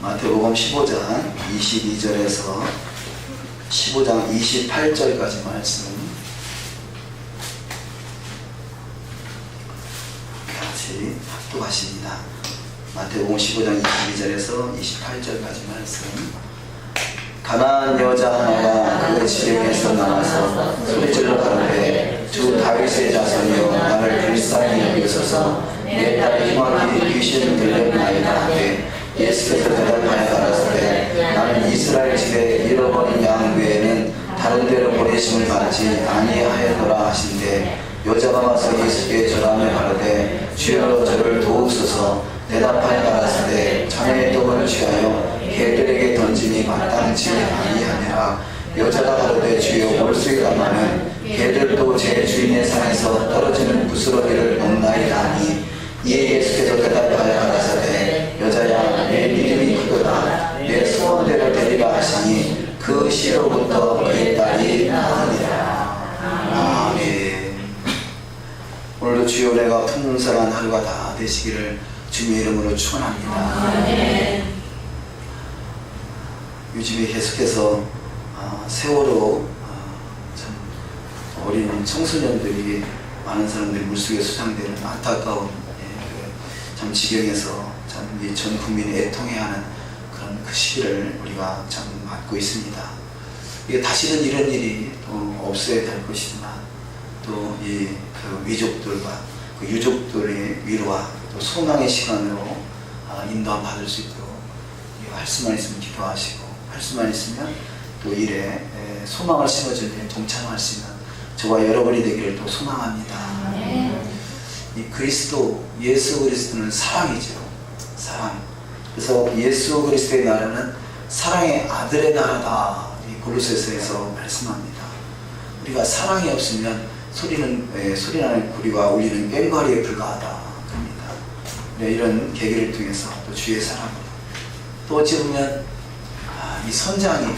마태복음 15장 22절에서 15장 28절까지 말씀 같이 합독하십니다. 마태복음 15장 22절에서 28절까지 말씀. 가난한 여자 하나가 그 지역에서 나와서 소리질러 가로되 주 다윗의 자손이여 나를 불쌍히 여기소서 내 딸이 흉악히 귀신을 들렸나이다 하되 예수께서 대답하여 가라사대 나는 이스라엘 집에 잃어버린 양 외에는 다른 데로 보내심을 받지 아니하였노라 하신대 여자가 와서 예수께 절하며 가로되 주여 저를 도우소서 대답하여 가라사대 자네의 떡을 취하여 개들에게 던짐이 마땅치 아니하니라. 여자가 가로되 주여 올수이다마는 개들도 제 주인의 상에서 떨어지는 부스러기를 먹나이다 하니 이에 예수께서 대답하여 가라사대 여자야 내 믿음이 크도다 내 소원대로 되리라 하시니 그 시로부터 그의 딸이 나으니라. 아멘. 오늘도 주여 내가 풍성한 하루가 다 되시기를 주님의 이름으로 축원합니다. 아멘. 요즘에 계속해서 세월호 참 어린 청소년들이 많은 사람들이 물속에 수상되는 안타까운 참 지경에서 참 전 국민이 애통해하는 그런 그 시기를 우리가 참 맞고 있습니다. 이게 다시는 이런 일이 또 없어야 될 것이지만 또 이 그 위족들과 그 유족들의 위로와 또 소망의 시간으로 인도함 받을 수 있도록 할 수만 있으면 기도하시고 할 수만 있으면 또 일에 소망을 심어줄 때 동참할 수 있는 저와 여러분이 되기를 또 소망합니다. 이 그리스도, 예수 그리스도는 사랑이죠. 사랑. 그래서 예수 그리스도의 나라는 사랑의 아들의 나라다. 이 골로새서에서 말씀합니다. 우리가 사랑이 없으면 소리나는 구리와 울리는 꽹과리에 불과하다. 합니다. 이런 계기를 통해서 또 주의 사랑으로 또 어찌 보면 이 선장이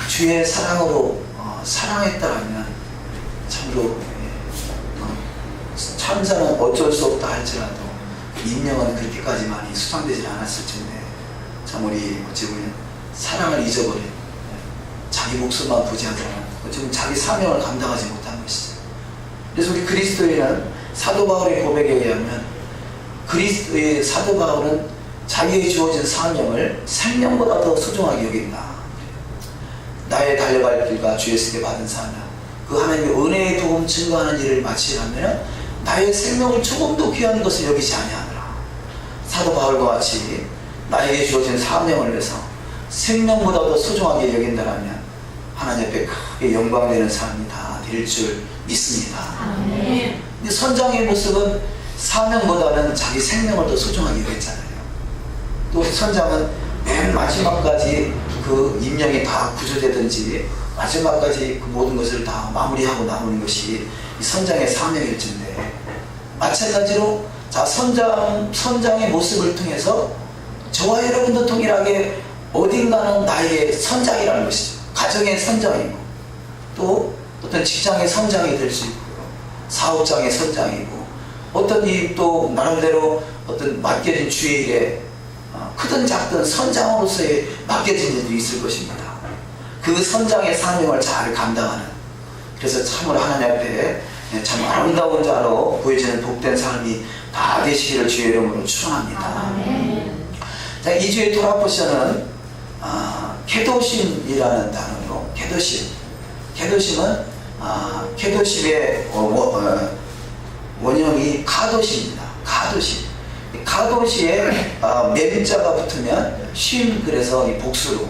주의 사랑으로 사랑했다라면 참으로 참사는 어쩔 수 없다 할지라도 인명은 그렇게까지 많이 수상되지 않았을 텐데 참 우리 어찌 보면 사랑을 잊어버린 자기 목숨만 부지하다가 어찌 보면 자기 사명을 감당하지 못한 것이죠. 그래서 우리 그리스도인은 사도 바울의 고백에 의하면 그리스도의 사도 바울은 자기에게 주어진 사명을 생명보다 더 소중하게 여긴다. 나의 달려갈 길과 주 예수께 받은 사명, 그 하나님의 은혜의 도움 증거하는 일을 마치려면 나의 생명을 조금도 귀한 것을 여기지 아니하노라. 사도 바울과 같이 나에게 주어진 사명을 위해서 생명보다 더 소중하게 여긴다라면 하나님 앞에 크게 영광되는 삶이 다 될 줄 믿습니다. 아멘. 근데 선장의 모습은 사명보다는 자기 생명을 더 소중하게 여겼잖아요. 또 선장은 맨 마지막까지 그 인명이 다 구조되든지 마지막까지 그 모든 것을 다 마무리하고 나오는 것이 이 선장의 사명일 텐데 마찬가지로 자 선장의 모습을 통해서 저와 여러분도 동일하게 어딘가는 나에게 선장이라는 것이죠. 가정의 선장이고 또 어떤 직장의 선장이 될 수 있고요. 사업장의 선장이고 어떤 이 또 나름대로 어떤 맡겨진 주의 일에 크든 작든 선장으로서의 맡겨진 일도 있을 것입니다. 그 선장의 사명을 잘 감당하는 그래서 참으로 하나님 앞에 참 아름다운 자로 보여지는 복된 삶이 다 되시기를 주의 이름으로 축원합니다. 자, 이 주의 토라 포션은 케도심이라는 단어로 케도심은 케도심의 원형이 카도시입니다. 카도시에 멘자가 붙으면 쉼 그래서 이 복수로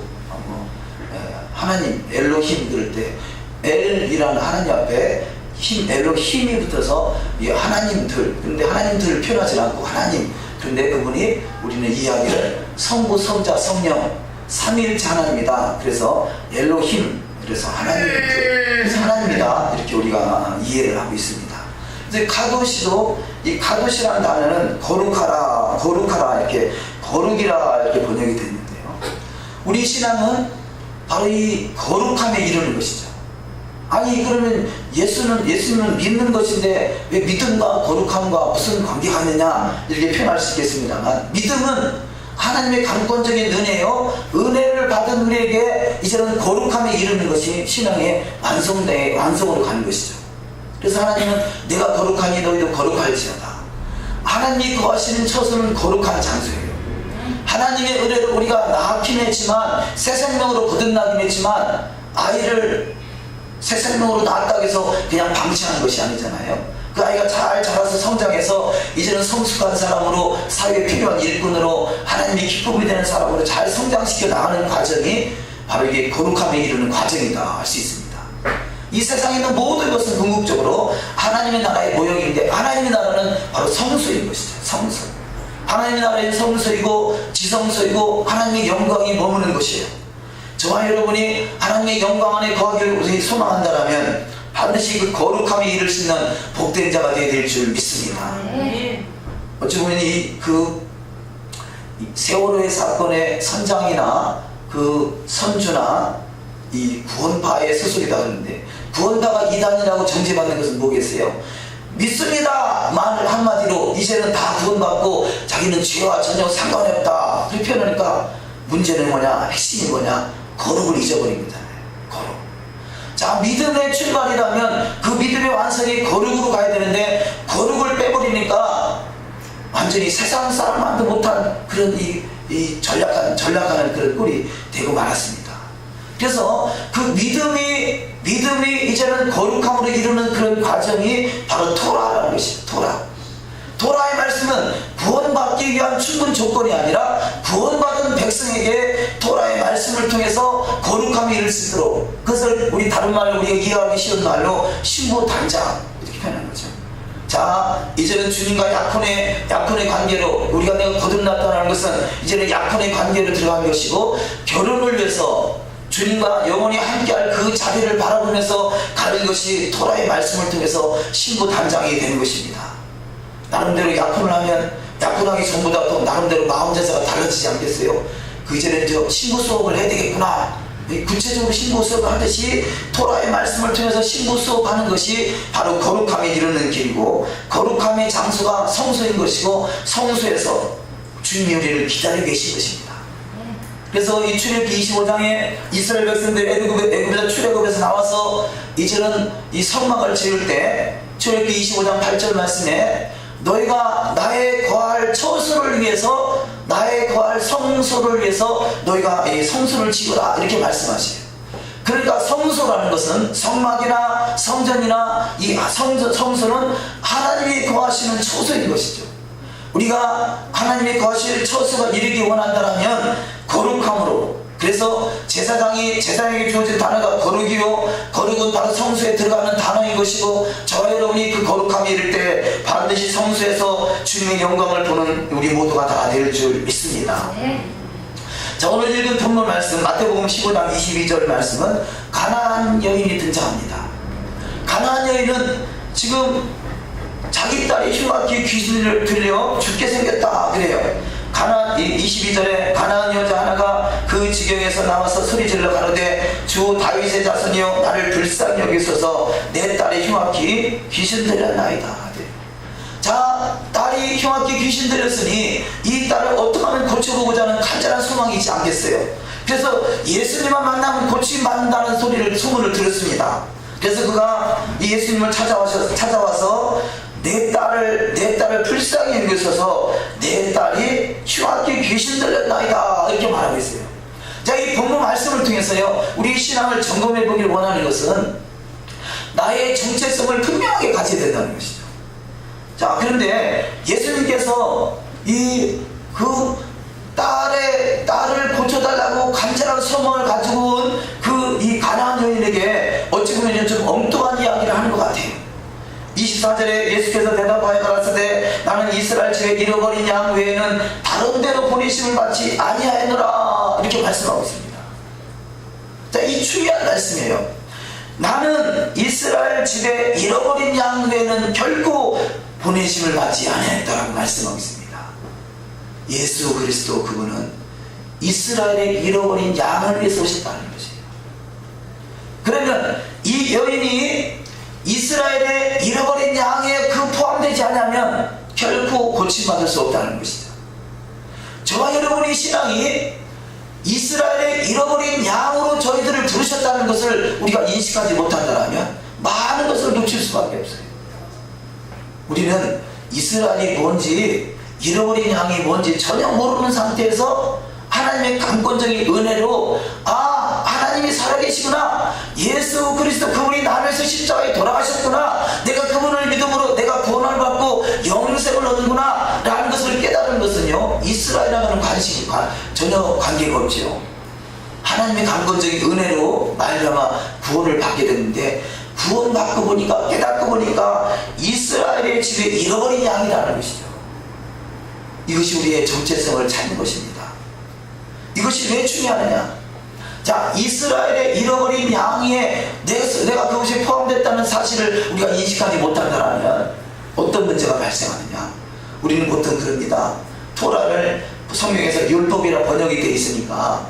하나님 엘로힘 그럴 때 엘이라는 하나님 앞에 힘 엘로힘이 붙어서 이 하나님들 근데 하나님들을 표현하지 않고 하나님 그런데 그분이 우리는 이야기를 성부 성자 성령 삼위일체 하나님이다. 그래서 엘로힘 그래서 하나님이다 이렇게 우리가 이해를 하고 있습니다. 이제 카도시도 이 카도시라는 단어는 거룩하라 이렇게 거룩이라 이렇게 번역이 됐는데요. 우리 신앙은 바로 이 거룩함에 이르는 것이죠. 아니 그러면 예수는 믿는 것인데 왜 믿음과 거룩함과 무슨 관계가 있느냐 이렇게 표현할 수 있겠습니다만 믿음은 하나님의 강권적인 은혜요, 은혜를 받은 우리에게 이제는 거룩함에 이르는 것이 신앙의 완성으로 가는 것이죠. 그래서 하나님은 내가 거룩하니 너희도 거룩할지어다. 하나님이 거하시는 처소는 거룩한 장소예요. 하나님의 은혜로 우리가 낳긴 했지만, 새 생명으로 거듭나긴 했지만, 아이를 새 생명으로 낳았다고 해서 그냥 방치하는 것이 아니잖아요. 그 아이가 잘 자라서 성장해서 이제는 성숙한 사람으로, 사회에 필요한 일꾼으로, 하나님의 기쁨이 되는 사람으로 잘 성장시켜 나가는 과정이 바로 이게 거룩함에 이르는 과정이다 할 수 있습니다. 이 세상에 있는 모든 것은 궁극적으로 하나님의 나라의 모형인데, 하나님의 나라는 바로 성소인 것이죠. 성소. 하나님의 나라의 성소이고 지성소이고 하나님의 영광이 머무는 것이에요. 저와 여러분이 하나님의 영광 안에 거하기를 소망한다면 반드시 그 거룩함에 이를 수 있는 복된 자가 되어야 될 줄 믿습니다. 어찌 보면 이 세월호의 사건의 선장이나 그 선주나 이 구원파의 소속이다 하는데, 구원파가 이단이라고 정죄받는 것은 뭐겠어요? 믿습니다 말 한마디로 이제는 다 구원받고 자기는 죄와 전혀 상관이 없다 그렇게 표현하니까, 문제는 뭐냐, 핵심이 뭐냐, 거룩을 잊어버린 거잖아요. 거룩. 자, 믿음의 출발이라면 그 믿음의 완성이 거룩으로 가야 되는데, 거룩을 빼버리니까 완전히 세상 사람만도 못한 그런 이 전략하는 그런 꼴이 되고 말았습니다. 그래서 그 믿음이 이제는 거룩함으로 이루는 그런 과정이 바로 토라라는 것이에요. 토라의 말씀은 구원받기 위한 충분 조건이 아니라, 구원받은 백성에게 토라의 말씀을 통해서 거룩함이 이룰 수 있도록, 그것을 우리 다른 말로 우리가 이해하기 쉬운 말로 신부단장 이렇게 표현하는 거죠. 자, 이제는 주님과 약혼의 관계로, 우리가 내가 거듭났다는 것은 이제는 약혼의 관계로 들어간 것이고, 결혼을 위해서 주님과 영원히 함께할 그 자리를 바라보면서 가는 것이 토라의 말씀을 통해서 신부단장이 되는 것입니다. 나름대로 약혼을 하면 약혼하기 전보다 또 나름대로 마음 자세가 달라지지 않겠어요? 그 이제는 저 신부 수업을 해야 되겠구나, 구체적으로 신부 수업을 하듯이 토라의 말씀을 통해서 신부 수업하는 것이 바로 거룩함에 이르는 길이고, 거룩함의 장소가 성소인 것이고, 성소에서 주님이 우리를 기다리고 계신 것입니다. 그래서 이 출애굽기 25장에 이스라엘 백성들 애굽에서 출애굽에서 나와서 이제는 이 성막을 지을 때, 출애굽기 25장 8절 말씀에 너희가 나의 거할 처소를 위해서, 나의 거할 성소를 위해서 너희가 이 성소를 지으라 이렇게 말씀하시요. 그러니까 성소라는 것은 성막이나 성전이나 이 성소는 하나님이 거하시는 처소인 것이죠. 우리가 하나님이 거하실 처소가 이르기 원한다면 거룩함으로, 그래서 제사장에게 주어진 단어가 거룩이요, 거룩은 바로 성소에 들어가는 단어인 것이고, 저와 여러분이 그 거룩함에 이를 때 반드시 성소에서 주님의 영광을 보는 우리 모두가 다 될 줄 믿습니다. 자, 오늘 읽은 본문 말씀 마태복음 15장 22절 말씀은 가나안 여인이 등장합니다. 가나안 여인은 지금 자기 딸이 흉악히 귀신을 들려 죽게 생겼다 그래요. 22절에 가나안 여자 하나가 그 지경에서 나와서 소리질러 가로되 주 다윗의 자손이여 나를 불쌍히 여기소서, 내 딸이 흉악히 귀신 들렸나이다. 자, 딸이 흉악히 귀신 들렸으니 이 딸을 어떻게 하면 고쳐보고자 하는 간절한 소망이 있지 않겠어요? 그래서 예수님만 만나면 고침받는다는 소문을 들었습니다. 그래서 그가 이 예수님을 찾아와서 내 딸을 불쌍히 여기소서, 내 딸이 흉악히 귀신 들렸나이다 이렇게 말하고 있어요. 자, 이 본문 말씀을 통해서요, 우리 신앙을 점검해 보기를 원하는 것은 나의 정체성을 분명하게 가져야 된다는 것이죠. 자, 그런데 예수님께서 그 딸을 고쳐달라고 간절한 소망을 가지고 온 이 가나안 여인에게 어찌 보면 좀 엉뚱한 이야기를 하는 것 같아요. 24절에 예수께서 대답하여 가라사대 나는 이스라엘 집에 잃어버린 양 외에는 다른 데로 보내심을 받지 아니하였노라 이렇게 말씀하고 있습니다. 자, 이 중요한 말씀이에요. 나는 이스라엘 집에 잃어버린 양 외에는 결코 보내심을 받지 아니하였다라고 말씀하고 있습니다. 예수 그리스도 그분은 이스라엘의 잃어버린 양을 위해서 오셨다는 것이에요. 그러면 이 여인이 이스라엘의 잃어버린 양에 포함되지 않으면 결코 고침받을 수 없다는 것이죠. 저 저와 여러분의 신앙이 이스라엘의 잃어버린 양으로 저희들을 부르셨다는 것을 우리가 인식하지 못한다면 많은 것을 놓칠 수밖에 없어요. 우리는 이스라엘이 뭔지, 잃어버린 양이 뭔지 전혀 모르는 상태에서 하나님의 강권적인 은혜로 하나님이 살아계시구나, 예수 그리스도 그분이 나를 위해서 십자가에 돌아가셨구나, 내가 그분을 믿음으로 내가 구원을 받고 영생을 얻는구나 라는 것을 깨달은 것은요, 이스라엘하고는 관심이 전혀 관계가 없죠. 하나님의 강권적인 은혜로 말미암아 구원을 받게 됐는데, 구원받고 보니까, 깨닫고 보니까 이스라엘의 집에 잃어버린 양이라는 것이죠. 이것이 우리의 정체성을 찾는 것입니다. 이것이 왜 중요하느냐? 자, 이스라엘의 잃어버린 양에 내가 그것이 포함됐다는 사실을 우리가 인식하지 못한다면 어떤 문제가 발생하느냐? 우리는 보통 그럽니다. 토라를 성경에서 율법이라 번역이 되어 있으니까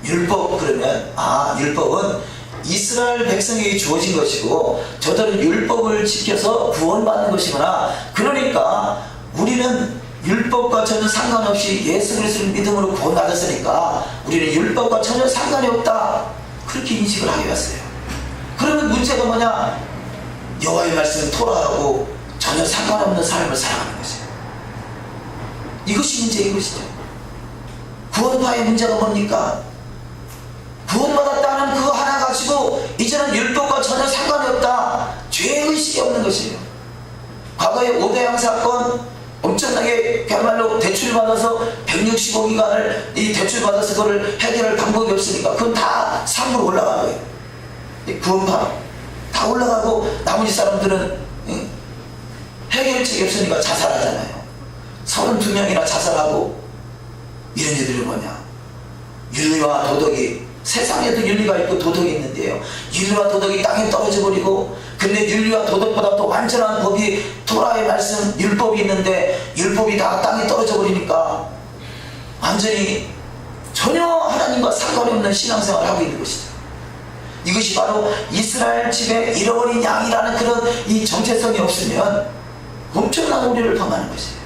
율법 그러면 율법은 이스라엘 백성에게 주어진 것이고 저들은 율법을 지켜서 구원받는 것이구나. 그러니까 우리는 율법과 전혀 상관없이 예수 그리스도를 믿음으로 구원받았으니까 우리는 율법과 전혀 상관이 없다, 그렇게 인식을 하게 왔어요. 그러면 문제가 뭐냐? 여호와의 말씀은 토라하고 전혀 상관없는 삶을 살아가는 것이에요. 이것이 문제인 것이죠. 구원파의 문제가 뭡니까? 구원받았다는 그거 하나 가지고 이제는 율법과 전혀 상관이 없다, 죄의식이 없는 것이에요. 과거에 오대양 사건 엄청나게 그야말로 대출을 받아서 165기간을 이 대출 받아서 그걸 해결할 방법이 없으니까 그건 다 산으로 올라간 거예요. 구원파 다 올라가고 나머지 사람들은 해결책이 없으니까 자살하잖아요. 32명이나 자살하고. 이런 애들이 뭐냐? 윤리와 도덕이, 세상에도 윤리가 있고 도덕이 있는데요, 윤리와 도덕이 땅에 떨어져 버리고, 근데 윤리와 도덕보다 또 완전한 법이 토라의 말씀 율법이 있는데 율법이 다 땅에 떨어져 버리니까 완전히 전혀 하나님과 상관이 없는 신앙생활을 하고 있는 것이죠. 이것이 바로 이스라엘 집에 잃어버린 양이라는 그런 이 정체성이 없으면 엄청난 오류를 범하는 것이에요.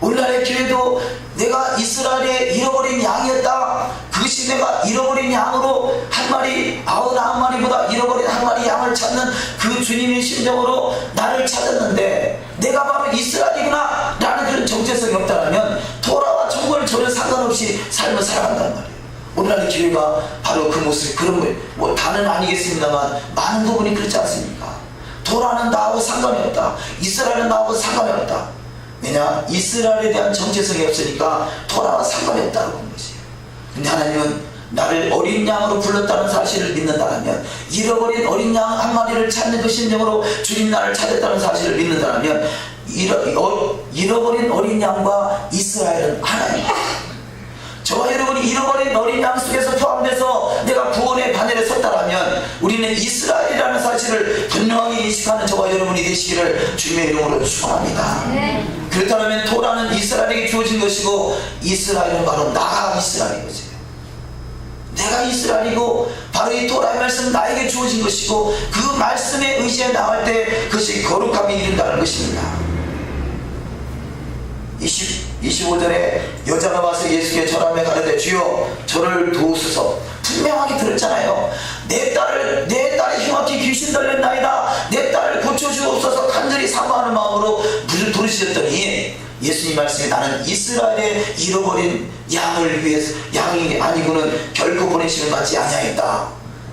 오늘날의 교회도 내가 이스라엘의 잃어버린 양이었다, 그것이 내가 잃어버린 양으로 한 마리, 99마리보다 잃어버린 한 마리 양을 찾는 그 주님의 심정으로 나를 찾았는데 내가 바로 이스라엘이구나 라는 그런 정체성이 없다면 토라와 천국을 전혀 상관없이 삶을 살아간다는 말이에요. 오늘날의 교회가 바로 그 모습이 그런 거예요. 뭐 다는 아니겠습니다만 많은 부분이 그렇지 않습니까? 토라는 나하고 상관이 없다, 이스라엘은 나하고 상관이 없다. 왜냐? 이스라엘에 대한 정체성이 없으니까 토라와 상관이 없다고 하는 것이에요. 근데 하나님은 나를 어린 양으로 불렀다는 사실을 믿는다면, 잃어버린 어린 양 한 마리를 찾는 그 심정으로 주님 나를 찾았다는 사실을 믿는다면, 잃어버린 어린 양과 이스라엘은 하나입니다. 저와 여러분이 잃어버린 어린 양 속에서 포함돼서 내가 구원의 바늘에 섰다라면 우리는 이스라엘이라는 사실을 분명하게 인식하는 저와 여러분이 되시기를 주님의 이름으로 축원합니다. 그렇다면 토라는 이스라엘에게 주어진 것이고 이스라엘은 바로 나가 이스라엘인 거지. 내가 이스라엘이고 바로 이 토라의 말씀은 나에게 주어진 것이고 그 말씀에 의지해 나갈 때 그것이 거룩함이 이른다는 것입니다. 25절에 여자가 와서 예수께 절하며 가르되 주여 저를 도우소서. 분명하게 들었잖아요. 내 딸이 흉악히 귀신 들렸나이다, 내 딸을 고쳐주옵소서 간절히 사모하는 마음으로 부르짖었더니 예수님 말씀에 나는 이스라엘의 잃어버린 양을 위해서, 양이 아니고는 결코 보내심을 받지 아니하였다.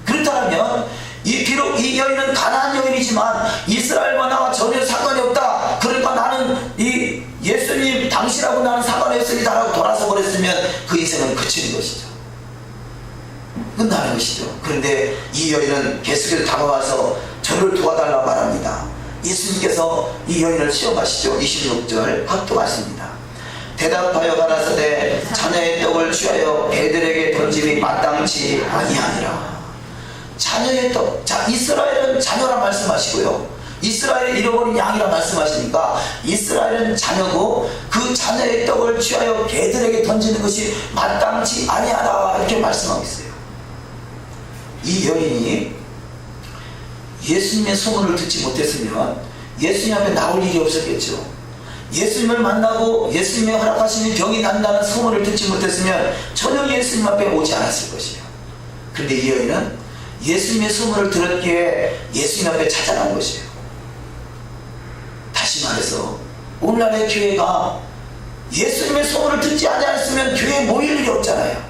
그렇다면 비록 이 여인은 가나안 여인이지만 이스라엘과 나와 전혀 상관이 없다, 그러니까 나는 이 예수님 당신하고 나는 상관이 없으니다 라고 돌아서 버렸으면 그 인생은 그치는 것이죠. 끝나는 것이죠. 그런데 이 여인은 계속해서 다가와서 저를 도와달라고 말합니다. 예수님께서 이 여인을 시험하시죠. 26절 확도하십니다. 대답하여 가라사대 자녀의 떡을 취하여 배들에게 던짐이 마땅치 아니하니라. 자녀의 떡, 자, 이스라엘은 자녀라 말씀하시고요, 이스라엘의 잃어버린 양이라 말씀하시니까 이스라엘은 자녀고 그 자녀의 떡을 취하여 개들에게 던지는 것이 마땅치 아니하다 이렇게 말씀하고 있어요. 이 여인이 예수님의 소문을 듣지 못했으면 예수님 앞에 나올 일이 없었겠죠. 예수님을 만나고 예수님이 허락하시는 병이 난다는 소문을 듣지 못했으면 전혀 예수님 앞에 오지 않았을 것이에요. 그런데 이 여인은 예수님의 소문을 들었기에 예수님 앞에 찾아간 것이에요. 다시 말해서 오늘날의 교회가 예수님의 소문을 듣지 않았으면 교회에 모일 일이 없잖아요.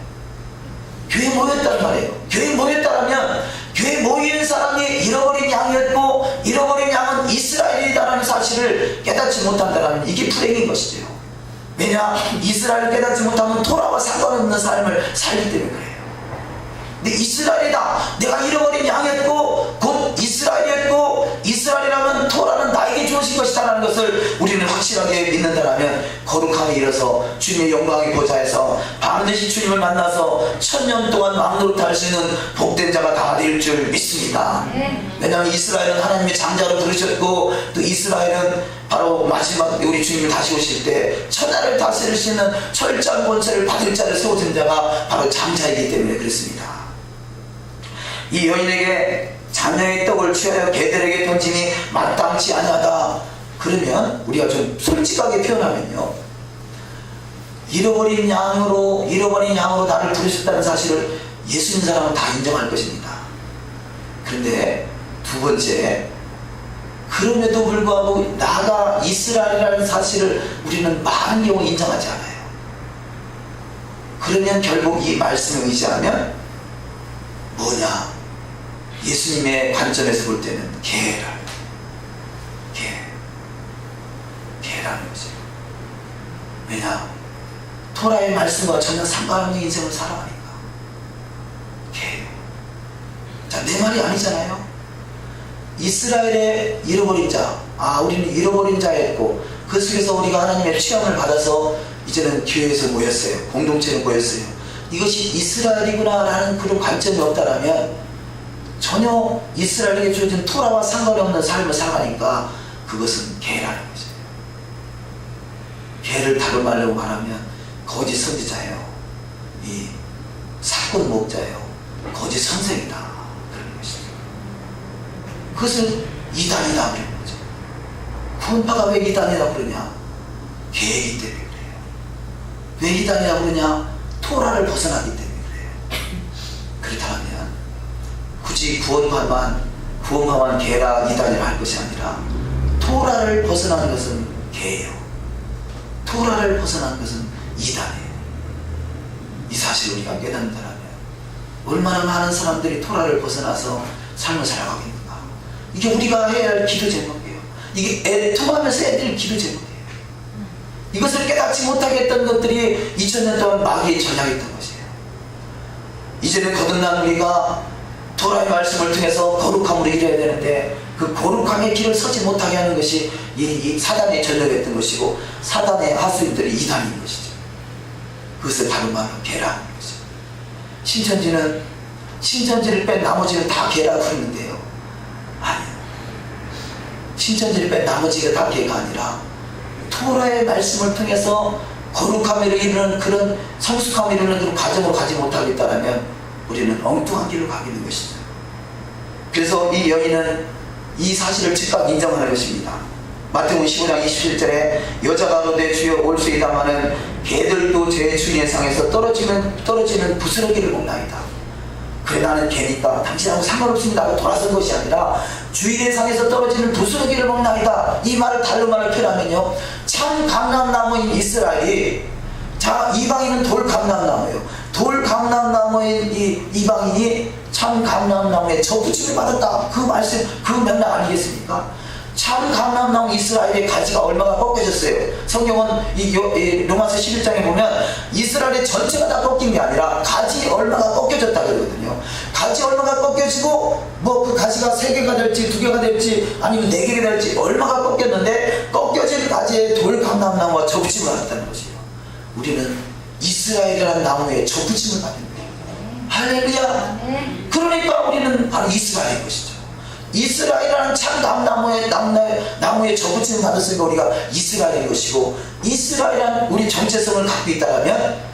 교회에 모였단 말이에요. 교회에 모였다면 교회에 모이는 사람이 잃어버린 양이었고 잃어버린 양은 이스라엘이다라는 사실을 깨닫지 못한다면 이게 불행인 것이죠. 왜냐? 이스라엘을 깨닫지 못하면 토라와 상관없는 삶을 살기 때문에 그래요. 근데 이스라엘이다, 내가 잃어버린 양이었고 곧 이스라엘이었고 이스라엘이라면 토라는 나에게 주어진 것이다 라는 것을 우리는 확실하게 믿는다면 거룩함에 이르러서 주님의 영광의 보좌에서 반드시 주님을 만나서 1000년 동안 왕노릇할 수 있는 복된 자가 다 될 줄 믿습니다. 왜냐하면 이스라엘은 하나님의 장자로 부르셨고 또 이스라엘은 바로 마지막 우리 주님이 다시 오실 때 천하를 다스릴 수 있는 철저한 권세를 받을 자를 세워준 자가 바로 장자이기 때문에 그렇습니다. 이 여인에게 자녀의 떡을 취하여 개들에게 던짐이 마땅치 아니하다. 그러면 우리가 좀 솔직하게 표현하면요, 잃어버린 양으로 나를 부르셨다는 사실을 예수님 사람은 다 인정할 것입니다. 그런데 두 번째, 그럼에도 불구하고 나가 이스라엘이라는 사실을 우리는 많은 경우 인정하지 않아요. 그러면 결국 이 말씀을 의지하면 뭐냐? 예수님의 관점에서 볼 때는 개라는 거죠. 왜냐? 토라의 말씀과 전혀 상관없는 인생을 살아가니까. 자, 내 말이 아니잖아요. 이스라엘의 잃어버린 자, 우리는 잃어버린 자였고 그 속에서 우리가 하나님의 취함을 받아서 이제는 교회에서 모였어요. 공동체로 모였어요. 이것이 이스라엘이구나 라는 그런 관점이 없다라면 전혀 이스라엘에게 주어진 토라와 상관이 없는 삶을 살아가니까 그것은 개라는 거죠. 개를 다른 말로 말하면 거짓 선지자예요. 이 사건 목자예요. 거짓 선생이다. 그런 것이죠. 그것을 이단이다 그러는 거죠. 구원파가 왜 이단이라고 그러냐? 개이기 때문에 그래요. 왜 이단이라고 그러냐? 토라를 벗어나기 때문에 그래요. 그렇다면 굳이 구원파만 개라 이단이라 할 것이 아니라 토라를 벗어나는 것은 개예요. 토라를 벗어나는 것은 이단이에요. 이 사실을 우리가 깨닫는다면 얼마나 많은 사람들이 토라를 벗어나서 삶을 살아가겠는가. 이게 우리가 해야 할 기도 제목이에요. 이게 애통하면서 애들 기도 제목이에요. 이것을 깨닫지 못하게 했던 것들이 2000년 동안 마귀의 전략이었던 것이에요. 이제는 거듭난 우리가 토라의 말씀을 통해서 거룩함으로 이뤄야 되는데 그 거룩함의 길을 서지 못하게 하는 것이 이 사단의 전략이었던 것이고 사단의 하수인들이 이단인 것이죠. 그것을 다른 말로 개라는 거죠. 신천지를 뺀 나머지는 다 개라고 그러는데요, 아니요. 신천지를 뺀 나머지가 다 개가 아니라 토라의 말씀을 통해서 거룩함을 이루는 그런 성숙함을 이루는 그런 과정을 가지 못하겠다면 우리는 엉뚱한 길로 가게 된 것이죠. 그래서 이 여인은 이 사실을 즉각 인정하는 것입니다. 마태복음 15장 27절에 여자가 가로되 주여 올수이다마는 개들도 제 주인의 상에서 떨어지는 부스러기를 먹나이다. 그래 나는 개니까 당신하고 상관없습니다 하고 돌아선 것이 아니라 주인의 상에서 떨어지는 부스러기를 먹나이다. 이 말을 다른 말로 표현하면요, 참 감람나무인 이스라엘이, 자, 이방인은 돌감람나무예요. 돌감람나무인 이 이방인이 참 감람나무에 접붙임을 받았다. 그 말씀, 그 맥락 아니겠습니까? 참 감람나무 이스라엘의 가지가 얼마가 꺾여졌어요. 성경은 이 로마서 11장에 보면 이스라엘의 전체가 다 꺾인 게 아니라 가지 얼마가 꺾여졌다 그러거든요. 가지 얼마가 꺾여지고 뭐 그 가지가 3개가 될지 2개가 될지 아니면 4개가 될지 얼마가 꺾였는데 꺾여진 가지에 돌감람나무와 접붙임을 받았다는 것이에요. 우리는 이스라엘이라는 나무에 접붙임을 받은 거예요. 할렐루야. 그러니까 우리는 바로 이스라엘인 것이죠. 이스라엘이라는 참 나무에 접붙임을 받았으니까 우리가 이스라엘인 것이고, 이스라엘이라는 우리 정체성을 갖고 있다면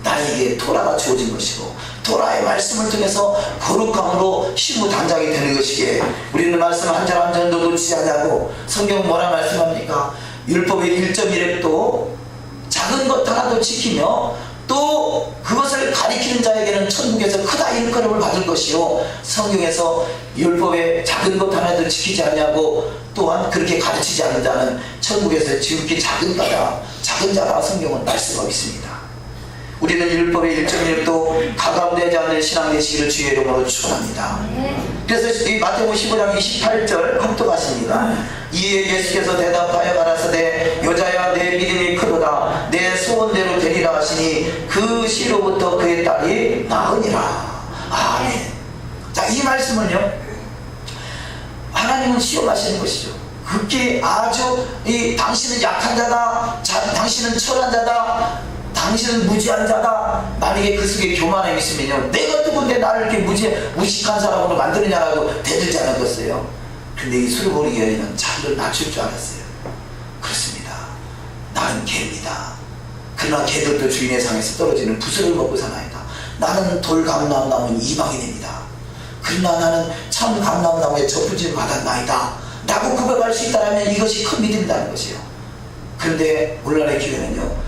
나에게 토라가 주어진 것이고 토라의 말씀을 통해서 거룩함으로 시무단장이 되는 것이기에 우리는 말씀 한 절 한 절도 놓치지 않냐고 성경은 뭐라 말씀합니까? 율법의 1.1획도 작은 것 하나도 지키며 또 그것을 가리키는 자에게는 천국에서 크다 일컬음을 받을 것이요, 성경에서 율법의 작은 것 하나도 지키지 않냐고 또한 그렇게 가르치지 않는 자는 천국에서 지극히 작은 자라 성경은 말씀하고 있습니다. 우리는 율법의 1.1획도 가감되지 않는 신앙 되시기를 주의 이름으로 축원합니다. 그래서 이 마태복음 15장 28절 합독하십니다. 이에 예수께서 대답하여 가라사대 여자야 내 믿음이 크도다 내 소원대로 되리라 하시니 그 시로부터 그의 딸이 나으니라. 아멘. 자, 이 말씀은요, 하나님은 시험하시는 것이죠. 그게 아주 당신은 약한 자다, 당신은 철한 자다, 당신은 무지한 자다, 만약에 그 속에 교만함이 있으면요, 내가 누군데 나를 이렇게 무식한 사람으로 만드느냐라고 대들지 않았겠어요. 근데 이 수르보니 여인은 자기를 낮출 줄 알았어요. 그렇습니다. 나는 개입니다. 그러나 개들도 주인의 상에서 떨어지는 부스를 먹고 사나이다. 나는 돌 감람나무는 이방인입니다. 그러나 나는 참 감람나무에 접붙임을 받았나이다 라고 고백할 수 있다면 이것이 큰 믿음이라는 것이에요. 그런데 오늘날의 교회는요,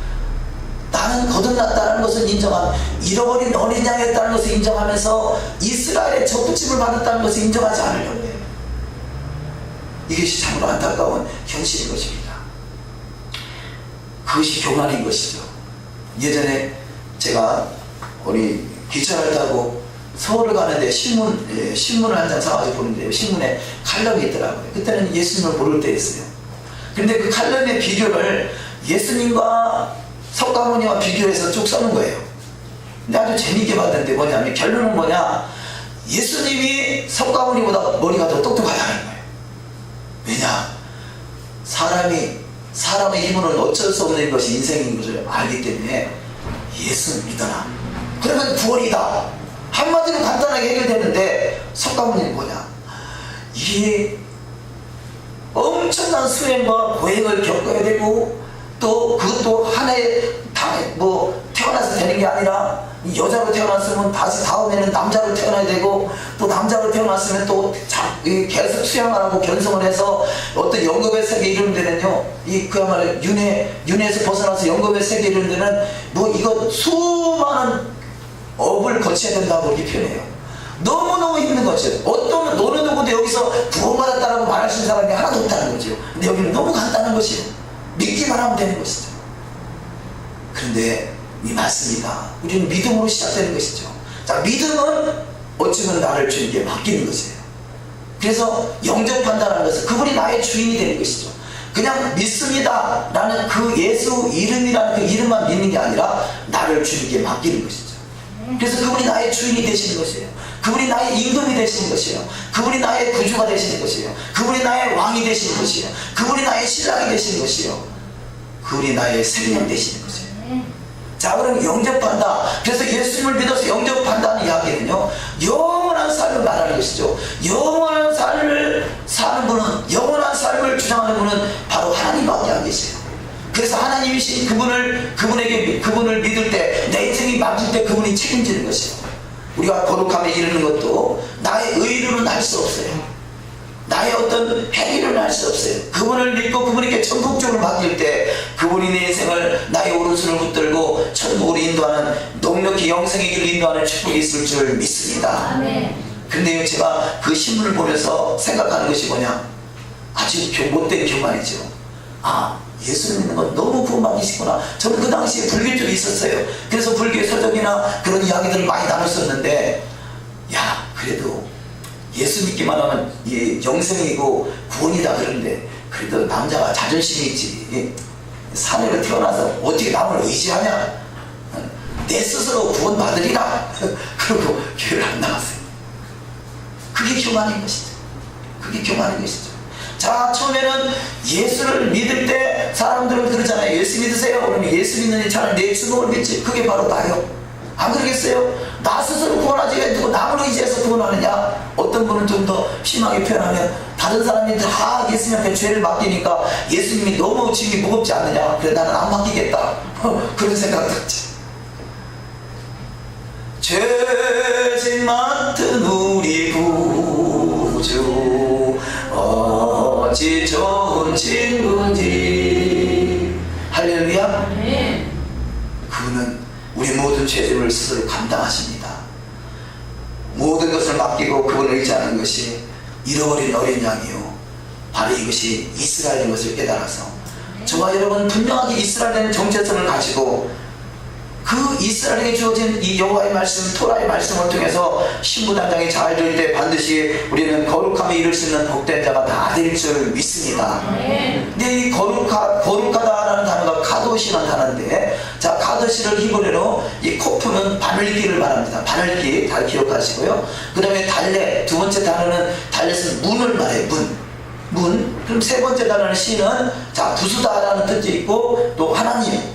나는 거듭났다는 것을 인정한, 잃어버린 어린 양이었다는 것을 인정하면서 이스라엘의 접붙임을 받았다는 것을 인정하지 않으려고 해요. 이것이 참으로 안타까운 현실인 것입니다. 그것이 교만인 것이죠. 예전에 제가 우리 기차를 타고 서울을 가는데 신문을 한 장 사가지고 보는데 신문에 칼럼이 있더라고요. 그때는 예수님을 모를 때였어요. 근데 그 칼럼의 비교를 예수님과 석가모니와 비교해서 쭉 써는 거예요. 근데 아주 재미있게 봤는데 뭐냐면, 결론은 뭐냐, 예수님이 석가모니보다 머리가 더 똑똑하다는 거예요. 왜냐, 사람의 힘으로는 어쩔 수 없는 것이 인생인 것을 알기 때문에 예수를 믿어라, 그러면 구원이다, 한마디로 간단하게 해결되는데, 석가모니는 뭐냐, 이게 엄청난 수행과 고행을 겪어야 되고, 또 그것도 하나의 태어나서 되는 게 아니라, 여자로 태어났으면 다시 다음에는 남자로 태어나야 되고, 또 남자로 태어났으면 또 계속 수양을 하고 견성을 해서 어떤 영겁의 세계에 이르는 데는요, 그야말로 윤회에서 벗어나서 영겁의 세계에 이르는 데는 이거 수많은 업을 거쳐야 된다고 이렇게 표현해요. 너무너무 힘든 거죠. 어떤 노는 누구도 여기서 구원받았다라고 말할 수 있는 사람이 하나도 없다는 거죠. 근데 여기는 너무 간단한 것이에요. 믿기만 하면 되는 것이죠. 그런데 맞습니다. 우리는 믿음으로 시작되는 것이죠. 자, 믿음은 어쩌면 나를 주님께 맡기는 것이에요. 그래서 영접한다는 것은 그분이 나의 주인이 되는 것이죠. 그냥 믿습니다 라는 그 예수 이름이라는 그 이름만 믿는 게 아니라 나를 주님께 맡기는 것이죠. 그래서 그분이 나의 주인이 되시는 것이에요. 그분이 나의 임금이 되시는 것이에요. 그분이 나의 구주가 되시는 것이에요. 그분이 나의 왕이 되시는 것이에요. 그분이 나의 신랑이 되시는 것이에요. 그분이 나의 생명 되시는 것이에요. 자, 그럼 영접한다. 그래서 예수님을 믿어서 영접한다는 이야기는요, 영원한 삶을 말하는 것이죠. 영원한 삶을 사는 분은, 영원한 삶을 주장하는 분은 바로 하나님밖에 안 계세요. 그래서 하나님이신 그분을 믿을 때, 내 인생이 맞을 때 그분이 책임지는 것이에요. 우리가 거룩함에 이르는 것도 나의 의로는 할 수 없어요. 나의 어떤 행위로는 할 수 없어요. 그분을 믿고 그분에게 전폭적으로 맡길 때 그분이 내 인생을, 나의 오른손을 붙들고 천국으로 인도하는, 넉넉히 영생의 길을 인도하는 축복이 있을 줄 믿습니다. 그런데 제가 그 신문을 보면서 생각하는 것이 뭐냐, 아주 못된 교만이죠. 예수를 믿는 건 너무 구원받기시구나. 저는 그 당시에 불교 쪽에 있었어요. 그래서 불교의 서적이나 그런 이야기들을 많이 나눴었는데, 그래도 예수 믿기만 하면 영생이고 구원이다 그러는데, 그래도 남자가 자존심이 있지. 사내로 태어나서 어떻게 남을 의지하냐, 내 스스로 구원 받으리라 그러고 교회를 안 나갔어요. 그게 교만인 것이죠. 그게 교만인 것이죠. 자, 처음에는 예수를 믿을 때 사람들은 그러잖아요. 예수 믿으세요. 그러면 예수 믿는 차라리 내 주먹을 믿지. 그게 바로 나요. 안 그러겠어요? 나 스스로 구원하지 왜 누구 남을 의지해서 구원하느냐. 어떤 분은 좀 더 심하게 표현하면, 다른 사람이 다 예수님 앞에 죄를 맡기니까 예수님이 너무 짐이 무겁지 않느냐, 그래 나는 안 맡기겠다 그런 생각도 했지. 죄짐 맡은 우리 구주 어찌 좋은 친구인지 모든 죄짐을 스스로 감당하십니다. 모든 것을 맡기고 그분을 의지하는 것이 잃어버린 어린 양이요, 바로 이것이 이스라엘인 것을 깨달아서 저와 여러분 분명하게 이스라엘의 정체성을 가지고 그 이스라엘에게 주어진 이 여호와의 말씀, 토라의 말씀을 통해서 신부단장이 잘 될 때 반드시 우리는 거룩함에 이를 수 있는 복된 자가 다 될 줄 믿습니다. 근데 이 거룩하다라는 단어가 카도시라는 단어인데, 자, 카도시를 히브리어로 이 코프는 바늘기를 말합니다. 바늘기 잘 기억하시고요. 그 다음에 달렛, 두 번째 단어는 달렛은 문을 말해요. 문. 그럼 세 번째 단어는 시는 자, 부수다라는 뜻도 있고 또 하나님,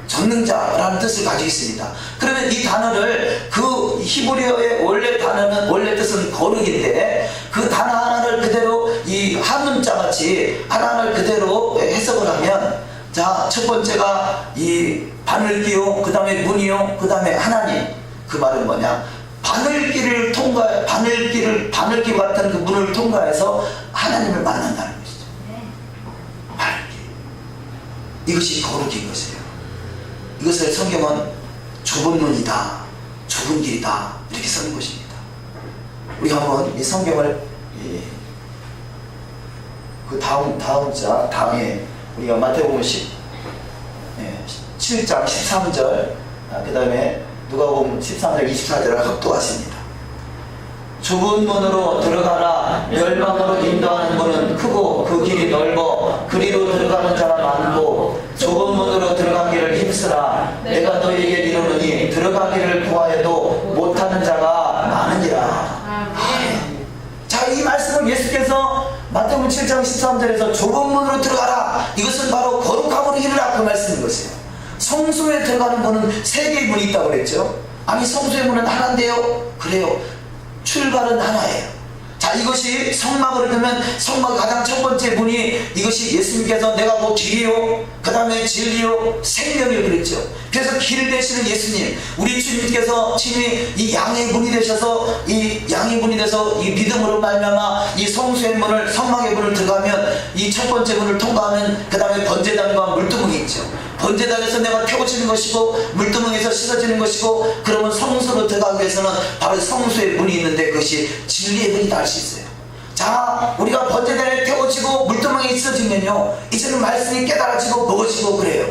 전능자라는 뜻을 가지고 있습니다. 그러면 이 단어를 그 히브리어의 원래 뜻은 거룩인데 그 단어 하나를 그대로 이 한문자 같이 하나를 그대로 해석을 하면, 자, 첫 번째가 이 바늘기요, 그 다음에 문이요, 그 다음에 하나님. 그 말은 뭐냐? 바늘기 같은 그 문을 통과해서 하나님을 만난다는 것이죠. 바늘기. 이것이 거룩인 것이에요. 이것을 성경은 좁은 문이다, 좁은 길이다 이렇게 쓰는 것입니다. 우리 한번 이 성경을 그 다음에 우리가 마태복음 7장 13절, 그 다음에 누가복음 13절 24절을 합독하십니다. 좁은 문으로 들어가라. 멸망으로 인도하는 문은 크고 그 길이 넓어 그리로 들어가는 자가 많고 좁은 문으로 들어가기를 힘쓰라. 내가 너희에게 이르노니 들어가기를 구하여도 못하는 자가 많으니라. 자, 이 말씀을 예수께서 마태복음 7장 13절에서 좁은 문으로 들어가라, 이것은 바로 거룩함으로 이르라, 그 말씀인 것이에요. 성소에 들어가는 문은 세 개의 문이 있다고 그랬죠. 아니, 성소의 문은 하나인데요. 그래요. 출발은 하나예요. 자, 이것이 성막으로 되면 성막 가장 첫 번째 문이 이것이 예수님께서 내가 뭐 길이요, 그 다음에 진리요, 생명이요 그랬죠. 그래서 길 되시는 예수님, 우리 주님께서 친히 이 양의 문이 되셔서 이 양의 문이 돼서 이 믿음으로 말미암아 이 성소의 문을, 성막의 문을 들어가면 이 첫 번째 문을 통과하면 그 다음에 번제단과 물두멍이 있죠. 번제단에서 내가 태워지는 것이고 물두멍에서 씻어지는 것이고, 그러면 성소로 들어가기 위해서는 바로 성소의 문이 있는데 그것이 진리의 문이다 할 수 있어요. 자, 우리가 번제단에 태워지고 물두멍에 씻어지면요, 이제는 말씀이 깨달아지고 먹어지고 그래요.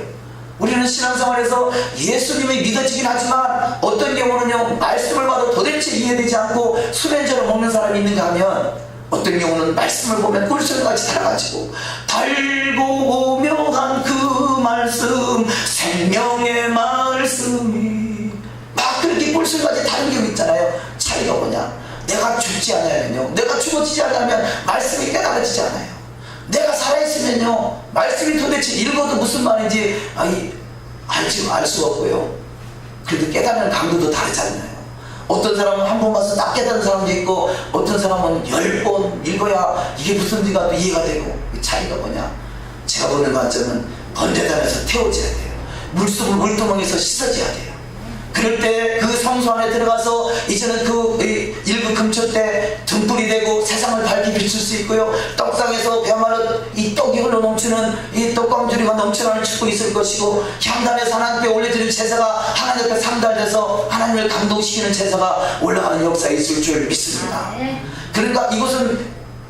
우리는 신앙생활에서 예수님이 믿어지긴 하지만 어떤 경우는요, 말씀을 봐도 도대체 이해되지 않고 수면제로 먹는 사람이 있는가 하면, 어떤 경우는 말씀을 보면 꿀술같이 달아가지고 달고 오묘한 그 말씀, 생명의 말씀이 막 그렇게 꿀술같이 다른 경우 있잖아요. 차이가 뭐냐? 내가 죽지 않으면요, 내가 죽어지지 않으면 말씀이 깨달아지지 않아요. 내가 살아있으면요, 말씀이 도대체 읽어도 무슨 말인지 알 수가 없고요. 그래도 깨닫는 강도도 다르잖아요. 어떤 사람은 한 번 봐서 딱 깨닫는 사람도 있고, 어떤 사람은 10번 읽어야 이게 무슨 얘기가 이해가 되고. 그 차이가 뭐냐? 제가 보는 관점은 번제단에서 태워져야 돼요. 물두멍에서 씻어져야 돼요. 그럴 때 그 성소 안에 들어가서 이제는 그 일부 금초 때 등불이 되고 세상을 밝게 비출 수 있고요, 떡상에서 배말로 이 떡이 흘러 넘치는 이 떡광주리가 넘쳐나는 축복이 있을 것이고, 향단에서 하나님께 올려드린 제사가 하나님 앞에 상달돼서 하나님을 감동시키는 제사가 올라가는 역사가 있을 줄 믿습니다. 그러니까 이것은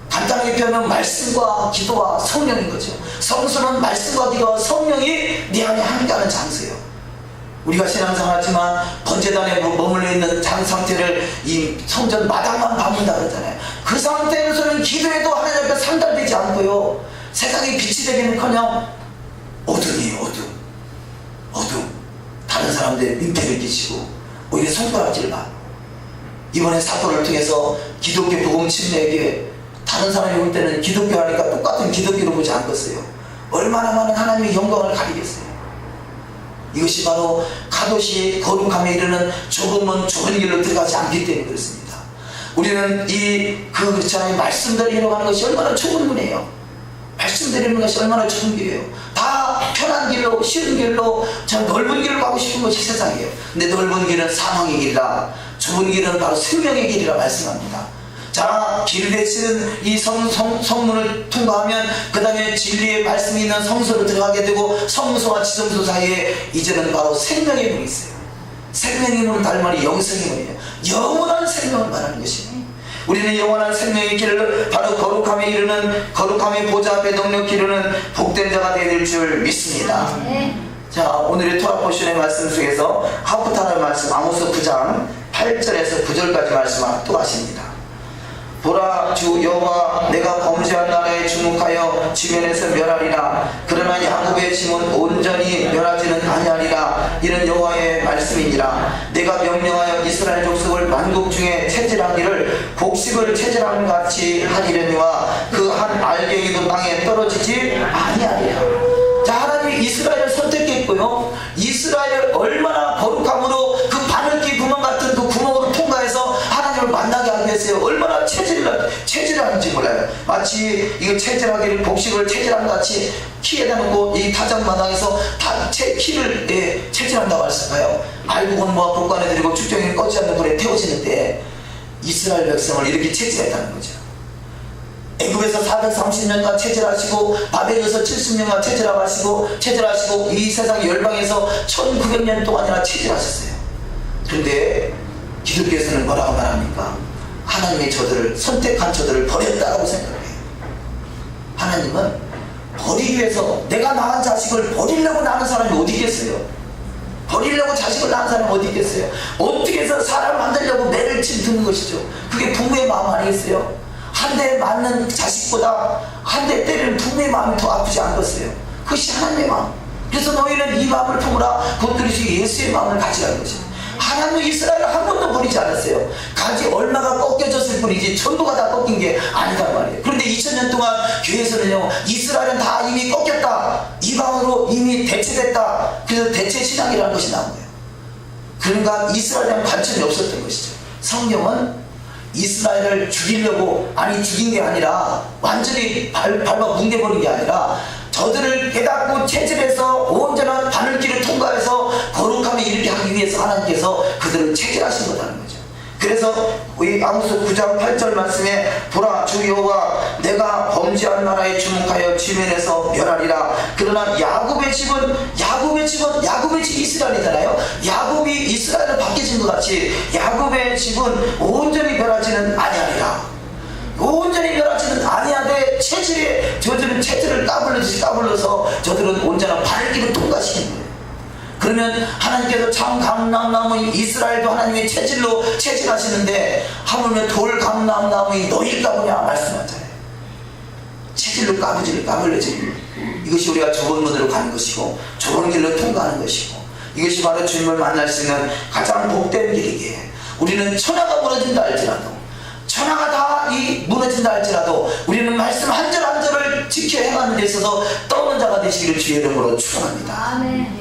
간단하게 표현하면 말씀과 기도와 성령인 거죠. 성소는 말씀과 기도와 성령이 내 안에 함께하는 장소예요. 우리가 신앙생활하지만 번제단에 머물러 있는 장 상태를 이 성전 마당만 밟는다 그러잖아요. 그 상태에서는 기도해도 하나님 앞에 상달되지 않고요, 세상에 빛이 되기는커녕 어둠이에요. 어둠. 다른 사람들의 민폐를 끼치고 오히려 손가락질 봐. 이번에 사건을 통해서 기독교 복음 침례에게 다른 사람이 올 때는 기독교 하니까 똑같은 기독교로 보지 않겠어요. 얼마나 많은 하나님의 영광을 가리겠어요. 이것이 바로 카도시, 거룩함에 이르는 좁은 문, 좁은 길로 들어가지 않기 때문에 그렇습니다. 우리는 그렇잖아요. 말씀대로 이루어가는 것이 얼마나 좁은 문이에요. 말씀대로 이루는 것이 얼마나 좁은 길이에요. 다 편한 길로, 쉬운 길로, 저 넓은 길로 가고 싶은 것이 세상이에요. 근데 넓은 길은 사망의 길이라, 좁은 길은 바로 생명의 길이라 말씀합니다. 자, 길 대신 이 성문을 통과하면 그 다음에 진리의 말씀이 있는 성소로 들어가게 되고, 성소와 지성소 사이에 이제는 바로 생명의 문이 있어요. 생명임으로 다른 말이 영생임이에요. 영원한 생명을 말하는 것이에요. 우리는 영원한 생명의 길을 바로 거룩함에 이르는, 거룩함의 보좌 앞에 넉넉히 이르는 복된 자가 되어야 될 줄 믿습니다. 자, 오늘의 토라 포션의 말씀 속에서 하프타라의 말씀, 아모스 9장 8절에서 9절까지 말씀을 또 하십니다. 보라, 주 여호와 내가 범죄한 나라에 주목하여 지면에서 멸하리라. 그러나 야곱의 짐은 온전히 멸하지는 아니하리라. 이는 여호와의 말씀이니라. 내가 명령하여 이스라엘 족속을 만국 중에 체질하기를 곡식을 체질하는 같이 하리려니와 그 한 알갱이도 땅에 떨어지지 아니하리라. 자, 하나님이 이스라엘을 선택했고요, 이스라엘을 얼마나 거룩함으로 그 바늘귀 구멍 같은 그 구멍으로 통과해서 하나님을 만나게 하기 위해서요, 얼마나 체질하는지 몰라요. 마치 이거 체질하기를 곡식을 체질한 같이 키에다 놓고 이 타작마당에서 다 키를 체질한다고 했을까요? 알고 공부와 복관에 드리고 축정이 꺼지 않는 불에 태워지는데 이스라엘 백성을 이렇게 체질했다는 거죠. 애굽에서 430년간 체질하시고 바벨에서 70년간 체질하시고 이 세상 열방에서 1900년 동안이나 체질하셨어요. 그런데 기독교에서는 뭐라고 말합니까? 하나님의 저들을, 선택한 저들을 버렸다라고 생각해요. 하나님은 버리기 위해서, 내가 낳은 자식을 버리려고 낳은 사람이 어디 있겠어요? 버리려고 자식을 낳은 사람이 어디 있겠어요? 어떻게 해서 사람 만들려고 매를 짓는 것이죠. 그게 부모의 마음 아니겠어요? 한 대 맞는 자식보다 한 대 때리는 부모의 마음이 더 아프지 않겠어요? 그것이 하나님의 마음. 그래서 너희는 이 마음을 품으라. 곧 그리스도 예수의 마음을 가지라는 것입니다. 하나님은 이스라엘을 한 번도 버리지 않았어요. 가지 얼마가 꺾여졌을 뿐이지 전부가 다 꺾인 게 아니단 말이에요. 그런데 2000년 동안 교회에서는요, 이스라엘은 다 이미 꺾였다, 이방으로 이미 대체됐다, 그래서 대체 신앙이라는 것이 나온 거예요. 그러니까 이스라엘에 대한 관점이 없었던 것이죠. 성경은 이스라엘을 죽이려고, 아니 죽인 게 아니라 완전히 밟아 뭉개버린 게 아니라 저들을 깨닫고 체질해서 온전한 바늘길을 통과해서 거룩함에 이르게 하기 위해서 하나님께서 그들을 체질하신 거라는 거죠. 그래서 우리 아모스 9장 8절 말씀에 보라, 주 여호와 내가 범죄한 나라에 주목하여 지면에서 멸하리라. 그러나 야곱의 집이 이스라엘이잖아요. 야곱이 이스라엘을 바뀌어진 것 같이 야곱의 집은 온전히 멸하지는 아니하리라. 온전히 멸하지는 아니하되 저들은 체질을 까불러서 저들은 온전한 바늘길을 통과시키는 거예요. 그러면 하나님께서 참 감람나무인 이스라엘도 하나님의 체질로 체질하시는데 하물며 돌 감람나무인 너희일까 보냐 말씀하잖아요. 체질로 까불러지. 이것이 우리가 좋은 문으로 가는 것이고 좋은 길로 통과하는 것이고 이것이 바로 주님을 만날 수 있는 가장 복된 길이기에 우리는 천하가 무너진다 할지라도, 천하가 다 무너진다 할지라도 우리는 말씀 한 절 한 절을 지켜 행하는 데 있어서 떠오는 자가 되시기를 주의 이름으로 축원합니다. 아멘.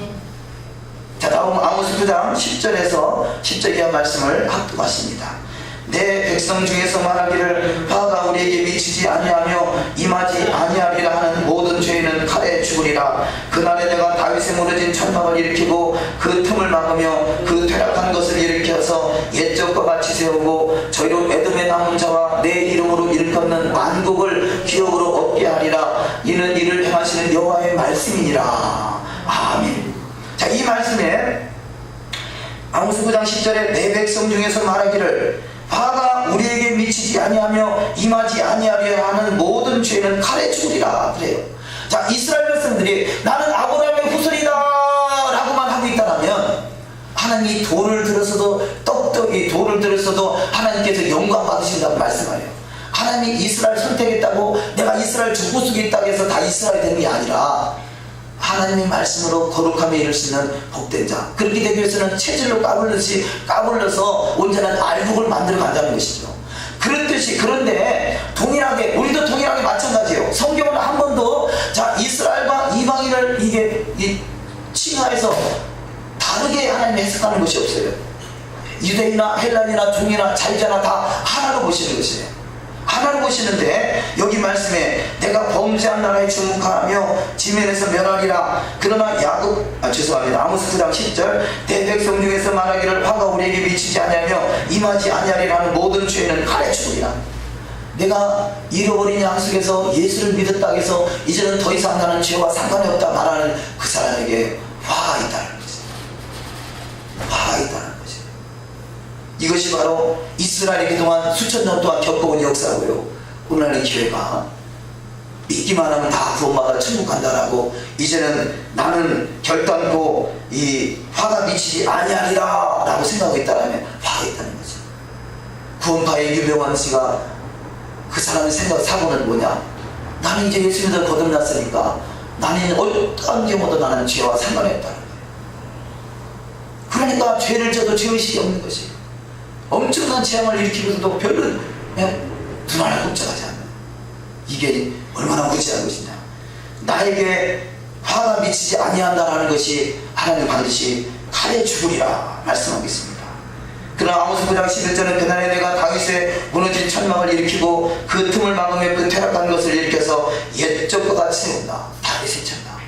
자, 다음 아모스 9장 10절에서 10절 이하 말씀을 합독하십니다. 내 백성 중에서 말하기를 화가 우리에게 미치지 아니하며 임하지 아니하리라 하는 모든 죄인은 칼에 죽으리라. 그날에 내가 다윗의 무너진 천막을 일으키고 그 틈을 막으며 그 퇴락한 것을 일으켜서 옛적과 같이 세우고 저희로 에돔에 남은 자와 내 이름으로 일컫는 만국을 기업으로 얻게 하리라. 이는 이를 행하시는 여호와의 말씀이니라. 아멘. 자, 이 말씀에 아모스 9장 10절에 내 백성 중에서 말하기를 화가 우리에게 미치지 아니하며 임하지 아니하리라 하는 모든 죄는 칼에 죽으리라 그래요. 자, 이스라엘 백성들이 나는 아브라함의 후손이다 라고만 하고 있다면 하나님이 돌을 들었어도 떡떡이 돌을 들었어도 하나님께서 영광 받으신다고 말씀하래요. 하나님이 이스라엘 선택했다고 내가 이스라엘 족보 속에 있다고 해서 다 이스라엘 되는 게 아니라 하나님의 말씀으로 거룩함에 이를 수 있는 복된 자, 그렇게 되기 위해서는 체질로 까불러서 온전한 알복을 만들어 간다는 것이죠. 그렇듯이, 그런데 동일하게 우리도 동일하게 마찬가지예요. 성경은 한 번도 자 이스라엘과 이방인을 이게 칭하해서 다르게 하나님 해석하는 것이 없어요. 유대인이나 헬란이나 중이나 자유자나 다 하나로 보시는 것이에요. 하나로 보시는데 여기 말씀에 내가 범죄한 나라에 주목하며 지면에서 멸하리라. 그러나 아모스 9장 10절 내 백성 중에서 말하기를 화가 우리에게 미치지 아니하며 임하지 아니하리라는 모든 죄는 칼에 죽으리라. 내가 잃어버린 양속에서 예수를 믿었다 해서 이제는 더 이상 나는 죄와 상관이 없다 말하는 그 사람에게 화가 있다는 거지. 화가 있다. 이것이 바로 이스라엘이 그동안 수천 년 동안 겪어온 역사고요. 오늘날 이 교회가 믿기만 하면 다 구원받아 천국 간다라고 이제는 나는 결단코 이 화가 미치지 아니하리라 라고 생각하고 있다면 화가 있다는 거죠. 구원파의 유병환 씨가 그 사람의 생각 사고는 뭐냐? 나는 이제 예수 믿어 거듭났으니까 나는 어떠한 경우도 나는 죄와 상관없다는 거예요. 그러니까 죄를 져도 죄의식이 없는 것이 엄청난 재앙을 일으키면서도 별로 눈 하나 꼼짝하지 않는, 이게 얼마나 무지한 것이냐. 나에게 화가 미치지 아니한다라는 것이 하나님 반드시 칼에 죽으리라 말씀하고 있습니다. 그러나 아모스 9장 11절은 그날에 내가 다윗의 무너진 천막을 일으키고 그 틈을 막으며 그 퇴락한 것을 일으켜서 옛적과 같이 세운다. 다윗의 천막.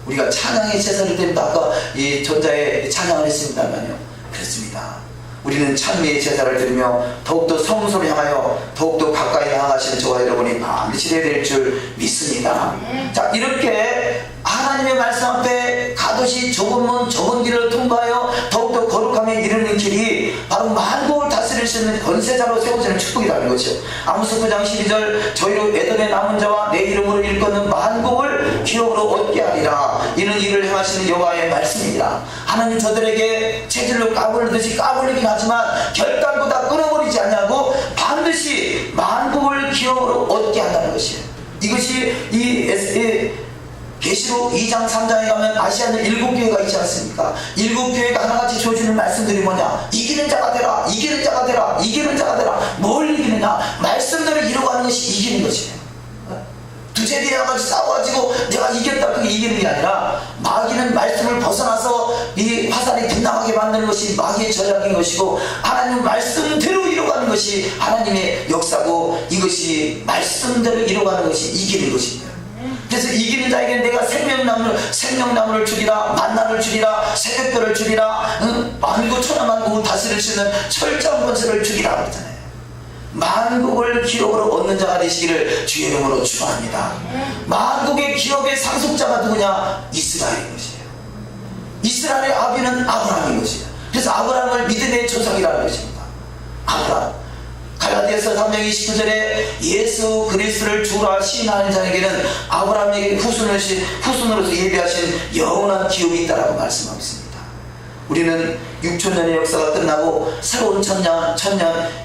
우리가 찬양의 제사를 드립니다. 아까 이 전자의 찬양을 했습니다만요. 그렇습니다. 우리는 찬미의 제사를 드리며 더욱더 성소를 향하여 더욱더 가까이 나아가시는 저와 여러분이 반드시 되어야 될 줄 믿습니다. 자, 이렇게 하나님의 말씀 앞에 가듯이 좁은 문 좁은 길을 통과하여 더욱더 거룩함에 이르는 길이 바로 만국을 다스릴 수 있는 권세자로 세워지는 축복이라는 것이죠. 아모스 9장 12절 저희로 에덴의 남은 자와 내 이름으로 일컫는 만국을 기업으로 얻게 하리라. 이는 이를 행하시는 여호와의 말씀이니라. 하나님 저들에게 체질로 까불듯이 까불리긴 하지만 결단코 다 끊어버리지 않냐고 반드시 만국을 기업으로 얻게 한다는 것이에요. 이것이 이 계시록 2장 3장에 가면 아시아는 7교회가 있지 않습니까? 7교회가 하나같이 줘주는 말씀들이 뭐냐? 이기는 자가 되라, 이기는 자가 되라, 이기는 자가 되라. 뭘 이기느냐? 말씀대로 이루어가는 것이 이기는 것이에요. 두제대에 가지고 싸워가지고 내가 이겼다, 그게 이기는 게 아니라 마귀는 말씀을 벗어나서 이 화살이 빗나가게 만드는 것이 마귀의 전략인 것이고, 하나님 말씀대로 이루어가는 것이 하나님의 역사고, 이것이 말씀대로 이루어가는 것이 이기는 것입니다. 그래서 이기는 자에게 내가 생명나무를 주리라, 만나를 주리라, 새벽별을 주리라, 만국 천하만국을 다스릴 수 있는 철저한 권세를 주리라 그러잖아요. 만국을 기업으로 얻는 자가 되시기를 주의 이름으로 축원합니다. 만국의 기업의 상속자가 누구냐? 이스라엘인 것이에요. 이스라엘의 아비는 아브라함인 것이에요. 그래서 아브라함을 믿음의 조상이라는 것입니다. 아브라함. 갈라디아서 3장 29절에 예수 그리스도를 주라 시인하는 자에게는 아브라함에게 후손으로서 예비하신 영원한 기업이 있다라고 말씀하고 있습니다. 우리는 6천년의 역사가 끝나고 새로운 천년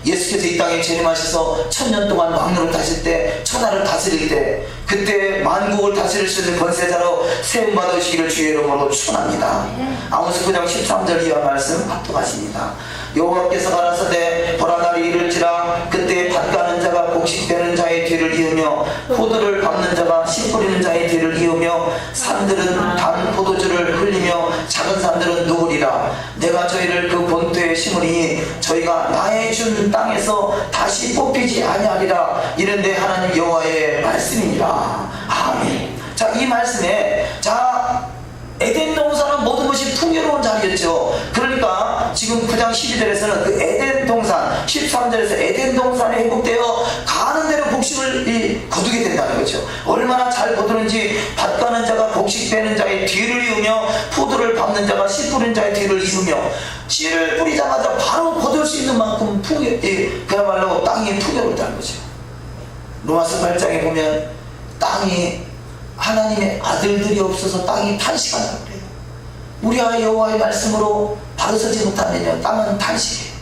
예수께서 이 땅에 재림하셔서 1000년 동안 왕노를 다실 때, 천하를 다스릴 때, 그때 만국을 다스릴 수 있는 권세자로 세움받으시기를 주의 이름으로 축원합니다. 아모스 9장 13절 이하 말씀 합독하십니다. 여호와께서 가라사대 보라 날이 이를지라 그때 밭 가는 자가 곡식되는 자의 뒤를 이으며 포도를 밟는 자가 씨 뿌리는 자의 뒤를 이으며 산들은 단 포도주를 흘리며 작은 산들은 누구리라. 내가 저희를 그 본토에 심으리니 저희가 나의 준 땅에서 다시 뽑히지 아니하리라. 이런데 하나님 여호와의 말씀이니라. 아멘. 자, 이 말씀에 에덴 동산은 모든 것이 풍요로운 자리였죠. 그러니까 지금 9장 12절에서는 그 에덴 동산, 13절에서 에덴 동산에 회복되어 가는 대로 곡식을 거두게 된다는 거죠. 얼마나 잘 거두는지 밭 가는 자가 곡식 빼는 자의 뒤를 이으며 포도를 밟는 자가 씨 뿌리는 자의 뒤를 이으며, 씨를 뿌리자마자 바로 거둘 수 있는 만큼 그야말로 땅이 풍요롭다는 거죠. 로마서 8장에 보면 땅이 하나님의 아들들이 없어서 땅이 탄식한다고 그래요. 우리와 여호와의 말씀으로 바로 서지 못하면요, 땅은 탄식해요.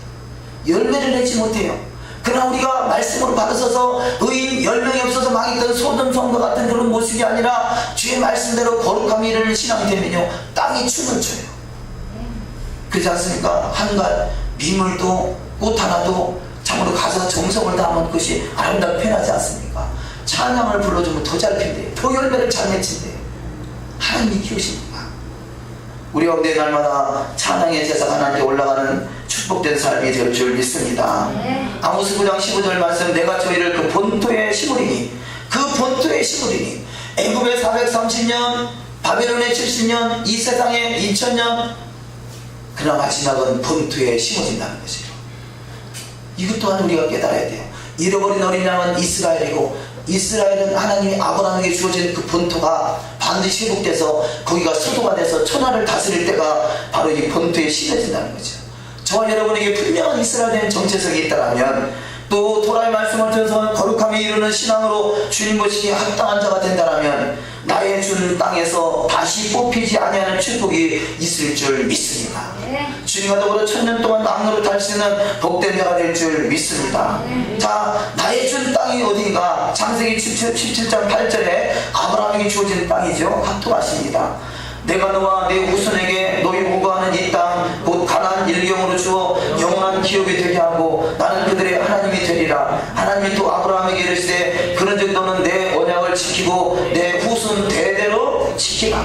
열매를 내지 못해요. 그러나 우리가 말씀으로 바로 서서 의인 10명이 없어서 망했던 소돔 성과 같은 그런 모습이 아니라 주의 말씀대로 거룩함이 이르는 신앙이 되면요, 땅이 춤을 춰요. 그렇지 않습니까? 한갓 미물도 꽃 하나도 참으로 가서 정성을 다하면 그것이 아름답게 표현하지 않습니까? 찬양을 불러주면 더 잘 핀대요. 더 열매를 잘 맺힌대요. 하나님이 키우십니다. 우리 가운데 날마다 찬양의 제사가 하나님께 올라가는 축복된 삶이 될 줄 믿습니다. 아모스 9장 15절 말씀, 내가 저희를 그 본토에 심으리니, 그 본토에 심으리니, 애굽의 430년, 바벨론의 70년, 이 세상의 2000년, 그러나 마지막은 본토에 심어진다는 것이에요. 이것 또한 우리가 깨달아야 돼요. 잃어버린 어린 양은 이스라엘이고, 이스라엘은 하나님이 아브라함에게 주어진 그 본토가 반드시 회복돼서 거기가 수도가 돼서 천하를 다스릴 때가 바로 이 본토에 심어진다는 거죠. 저와 여러분에게 분명한 이스라엘의 정체성이 있다면, 또 토라의 말씀을 통해서 거룩함에 이르는 신앙으로 주님 보시기에 합당한 자가 된다면 나의 준 땅에서 다시 뽑히지 아니하는 축복이 있을 줄 믿습니다. 주님과 더불어 1000년 동안 왕노릇 할 수 있는 복된 자가 될 줄 믿습니다. 자, 나의 준 땅이 어딘가? 창세기 17장 8절에 아브라함에게 주어진 땅이죠. 합독하십니다. 내가 너와 내 후손에게 너희 보고하는 이 땅 곧 가나안 일경으로 주어 영원한 기업이 되게 하고 나는 그들의 하나님이 되리라. 하나님이 또 아브라함에게 이르시되 그런즉 너는 내 언약을 지키고 내 후손 대대로 지키라.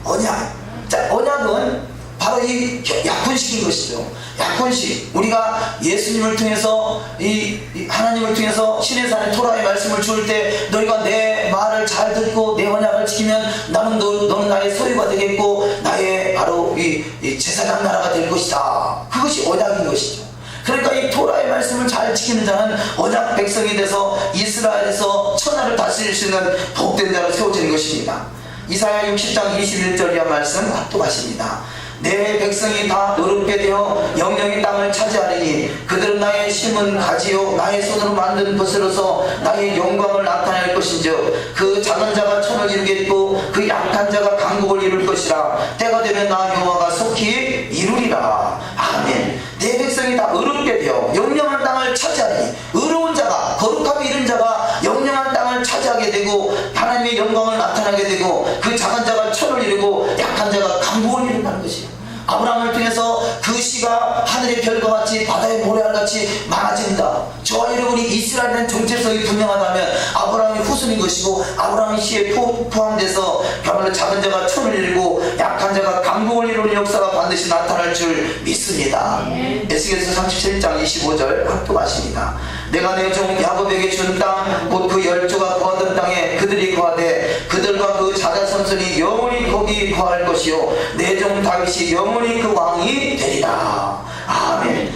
언약. 자, 언약은 바로 이 약혼식인 것이죠. 약혼식. 우리가 예수님을 통해서 이 하나님을 통해서 신의 산에 토라의 말씀을 주을 때 너희가 내 말을 잘 듣고 내 언약을 지키면 너는 나의 소유가 되겠고 나의 바로 이 제사장 나라가 될 것이다. 그것이 언약인 것이죠. 그러니까 이 토라의 말씀을 잘 지키는 자는 언약 백성이 돼서 이스라엘에서 천하를 다스릴 수 있는 복된 자로 세워지는 것입니다. 이사야 60장 21절이야 말씀 합독하십니다. 내 백성이 다 어렵게 되어 영영의 땅을 차지하리니 그들은 나의 심은 가지요 나의 손으로 만든 것으로서 나의 영광을 나타낼 것인즉 그 작은 자가 천을 이루겠고 그 약한 자가 강국을 이룰 것이라. 때가 되면 나 여호와가 속히 이루리라. 아멘. 내 백성이 다 어렵게 되어 영영한 땅을 차지하리니, 의로운 자가 거룩함이 이른 자가 영영한 땅을 차지하게 되고 하나님의 영광을 나타나게 되고 그 작은 자가 천을 이루고 약한 자가 강국을 이룬다는 것이에요. 아브라함을 통해서 그 씨가 하늘의 별과 같이 바다의 모래알같이 많아진다. 저와 여러분이 이스라엘은 정체성이 분명하다면 아브라함의 후손인 것이고 아브라함의 씨에 포함돼서 그야말로 작은 자가 천을 이루고 약한 자가 강국을 이루는 역사가 반드시 나타날 줄 믿습니다. 에스겔서 37장 25절 합독하십니다. 내가 내 종 야곱에게 준 땅 곧 그 열조가 거하던 땅에 그들이 거하되 그들과 그 자자손손이 영원히 거기 거할 것이요 내 종 다윗이 영원히 그 왕이 되리라. 아멘.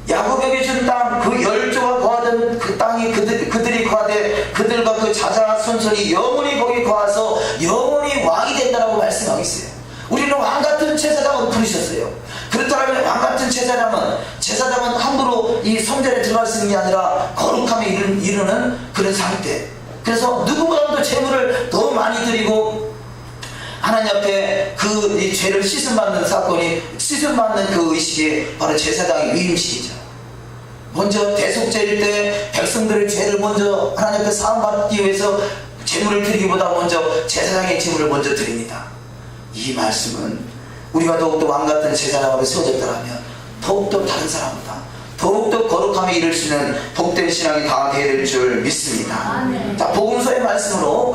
야곱에게 준 땅 그 열조가 거하던 그 땅이 그들이 거하되 그들과 그 자자손손이 영원히 거기 거하서 영원히 왕이 된다라고 말씀하고 있어요. 우리는 왕같은 제사장으로 부르셨어요. 그렇다면 왕같은 제사장은 함부로 이 성전에 들어갈 수 있는 게 아니라 거룩함에 이르는 그런 상태. 그래서 누구보다도 재물을 너무 많이 드리고 하나님 앞에 이 죄를 씻음받는 사건이, 씻음받는 그 의식이 바로 제사장의 위임식이죠. 먼저 대속죄일 때 백성들의 죄를 먼저 하나님 앞에 사함받기 위해서 재물을 드리기보다 먼저 제사장의 재물을 먼저 드립니다. 이 말씀은 우리가 더욱더 왕같은 제사장으로 세워졌다면 더욱더 다른 사람보다 더욱더 거룩함에 이를 수 있는 복된 신앙이 다 되어야 될 줄 믿습니다. 자, 복음서의 말씀으로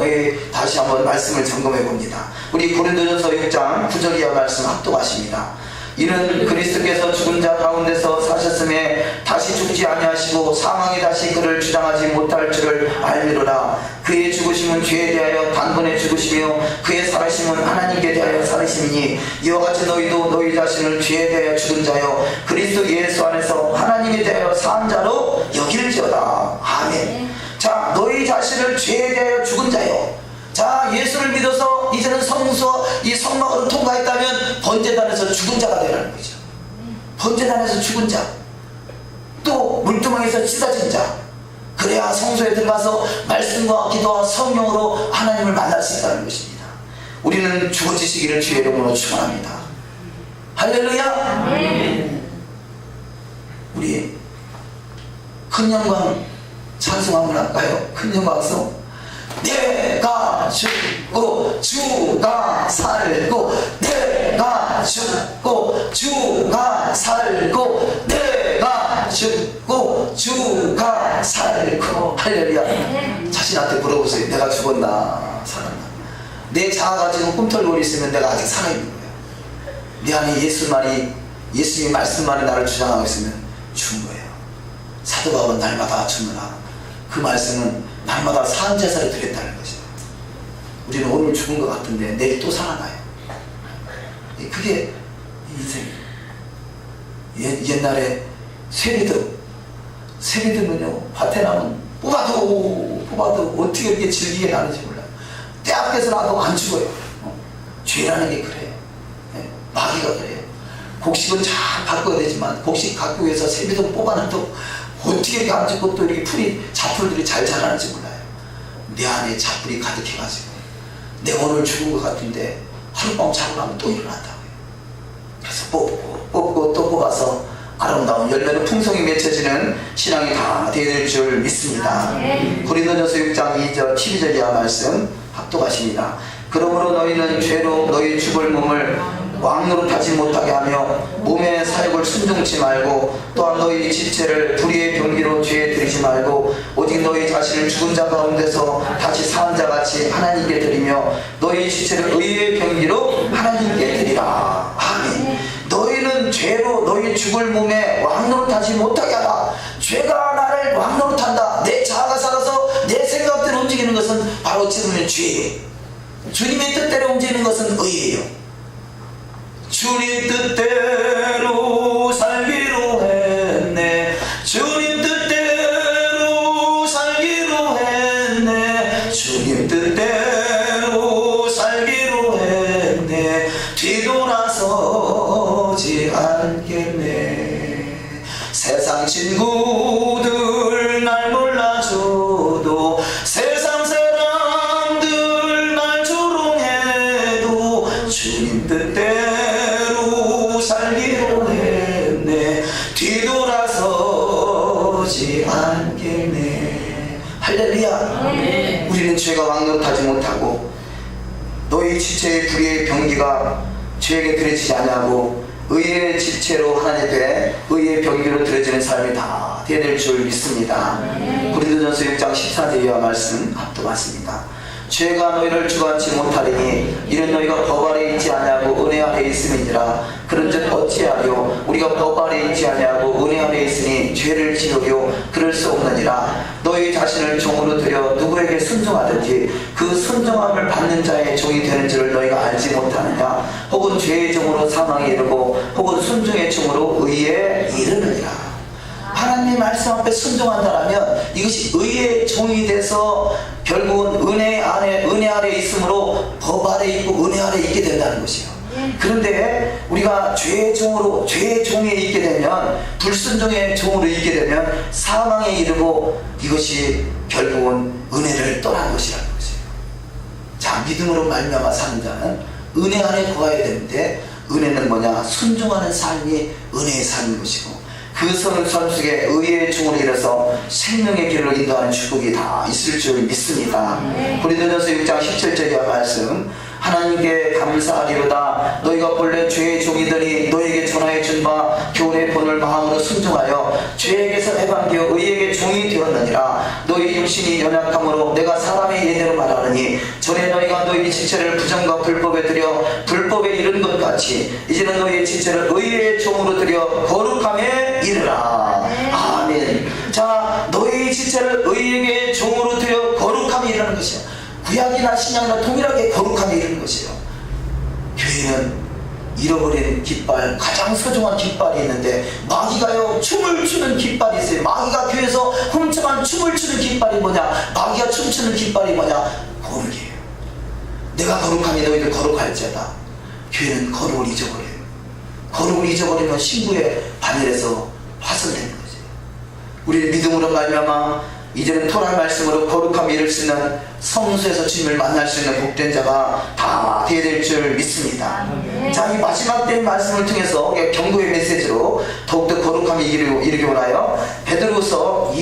다시 한번 말씀을 점검해 봅니다. 우리 고린도전서 6장 9절 이하 말씀 합독하십니다. 이는 그리스도께서 죽은 자 가운데서 사셨음에 다시 죽지 아니하시고 사망이 다시 그를 주장하지 못할 줄을 알미로라. 그의 죽으심은 죄에 대하여 단번에 죽으시며 그의 살아심은 하나님께 대하여 살아심이니 이와 같이 너희도 너희 자신을 죄에 대하여 죽은 자여 그리스도 예수 안에서 하나님에 대하여 산 자로 여길지어다. 아멘. 자, 너희 자신을 죄에 대하여 죽은 자여. 자, 예수를 믿어서 이제는 성서 이 성막으로 통과했다면 번제단에서 죽은 자가 되라는 거죠. 번제단에서 죽은 자, 또 물두멍에서 찢어진 자, 그래야 성소에 들어가서 말씀과 기도와 성령으로 하나님을 만날 수 있다는 것입니다. 우리는 죽어지시기를 주의 이름으로 축원합니다. 할렐루야. 우리 큰 영광 찬송 한번 할까요? 큰 영광송. 내가 죽고 주가 살고 내가 죽고 주가 살고 내가 죽고 주가 살고. 할렐루야. 자신한테 물어보세요. 내가 죽었나 살았나. 내 자아가 지금 꿈틀거리고 있으면 내가 아직 살아있는 거예요. 내 안에 예수님의 말씀만이 나를 주장하고 있으면 죽은 거예요. 사도 바울은 날마다 죽느라 그 말씀은 날마다 산 제사를 드렸다는 것이에요. 우리는 오늘 죽은 것 같은데 내일 또 살아나요. 그게 인생이에요. 옛날에 세리들은요 밭에 나면 뽑아도 어떻게 이렇게 질기게 나는지 몰라요. 때 앞에서 나도 안 죽어요. 죄라는 게 그래요. 마귀가 그래요. 곡식은 잘 바꿔야 되지만 곡식 갖고 위해서 세비도 뽑아놔도 어떻게 이렇게 안 죽고 또 이렇게 풀이 잡풀들이 잘 자라는지 몰라요. 내 안에 잡풀이 가득해가지고 내가 오늘 죽은 것 같은데 하룻밤 자고 나면 또 일어난다고요. 그래서 뽑고 또 뽑아서 아름다운 열매로 풍성히 맺혀지는 신앙이 다 되어야 줄 믿습니다. 고린도전서 6장 2절 12절 이하 말씀 합독하십니다. 그러므로 너희는 죄로 너희 죽을 몸을 왕노릇하지 못하게 하며 몸의 사욕을 순종치 말고 또한 너희 지체를 불의의 병기로 죄에 들이지 말고 오직 너희 자신을 죽은 자 가운데서 다시 산 자같이 하나님께 드리며 너희 지체를 의의 병기로 하나님께 드리라. 아멘. 너희는 죄로 너희 죽을 몸에 왕노릇하지 못하게 하라. 죄가 나를 왕노릇한다. 내 자아가 살아서 내 생각대로 움직이는 것은 바로 지금은 죄예요. 주님의 뜻대로 움직이는 것은 의예요. 주님 뜻대로 살기로 했네. 주님 뜻대로 살기로 했네. 주님 뜻대로 살기로 했네. 뒤돌아서지 않겠네. 세상 친구들 날 몰라줘도 세상 사람들 날 조롱해도 주님 뜻대로 살기로 했네. 뒤돌아서지 않겠네. 할렐루야. 우리는 죄가 왕노릇하지 못하고 너희 지체의 불의의 병기가 죄에게 들여지지 않냐고 의의 지체로 하나님 앞에 의의 병기로 들여지는 삶이 다 되어야 될 줄 믿습니다. 고린도전서 6장 14절 이하 말씀 합독하십니다. 죄가 너희를 주관치 못하리니 이는 너희가 법 아래 있지 아니하고 은혜 아래 있음이니라. 그런즉 어찌하려 우리가 법 아래 있지 아니하고 은혜 아래 있으니 죄를 지으려 그럴 수 없느니라. 너희 자신을 종으로 들여 누구에게 순종하든지 그 순종함을 받는 자의 종이 되는 줄을 너희가 알지 못하느냐. 혹은 죄의 종으로 사망에 이르고 혹은 순종의 종으로 의에 이르느니라. 하나님의 말씀 앞에 순종한다라면 이것이 의의 종이 돼서 결국은 은혜 아래 있으므로 법 아래 있고 은혜 아래 있게 된다는 것이에요. 그런데 우리가 죄의 종에 있게 되면 불순종의 종으로 있게 되면 사망에 이르고 이것이 결국은 은혜를 떠난 것이라는 것이에요. 자, 믿음으로 말미암아 사는 자는 은혜 안에 거해야 되는데 은혜는 뭐냐? 순종하는 삶이 은혜의 삶인 것이고 그 삶 속에 의의 종으로 일어서 생명의 길로 인도하는 축복이 다 있을 줄 믿습니다. 고린도전서 6장 17절 이하 말씀 하나님께 감사하리로다. 너희가 본래 죄의 종이더니 너희에게 전하여 준 바 교훈의 본을 마음으로 순종하여 죄에게서 해방되어 의에게 종이 되었느니라. 너희 육신이 연약함으로 내가 사람의 예대로 말하느니 전에 너희가 너희 지체를 부정과 불법에 들여 불법에 이른 것 같이 이제는 너희 지체를 의의 종으로 들여 거룩함에 이르라. 아멘. 자, 너희 지체를 의에게 종으로 들여 거룩함에 이르는 것이야. 구약이나 신약이나 동일하게 거룩함에 이르는 것이에요. 교회는 잃어버린 깃발, 가장 소중한 깃발이 있는데 마귀가요 춤을 추는 깃발이 있어요. 마귀가 교회에서 훔쳐간 춤을 추는 깃발이 뭐냐? 마귀가 춤추는 깃발이 뭐냐? 거룩이에요. 내가 거룩하니 너희들 거룩할지어다. 교회는 거룩을 잊어버려요. 거룩을 잊어버리면 신부의 바늘에서 파손되는 거죠. 우리는 믿음으로 말미암아 이제는 토라 말씀으로 거룩함 이룰 수 있는 성수에서 주님을 만날 수 있는 복된 자가 다 되어야 될 줄 믿습니다. 자, 이 마지막 때 말씀을 통해서 경고의 메시지로 더욱더 거룩함이 이르기 원하여 베드로전서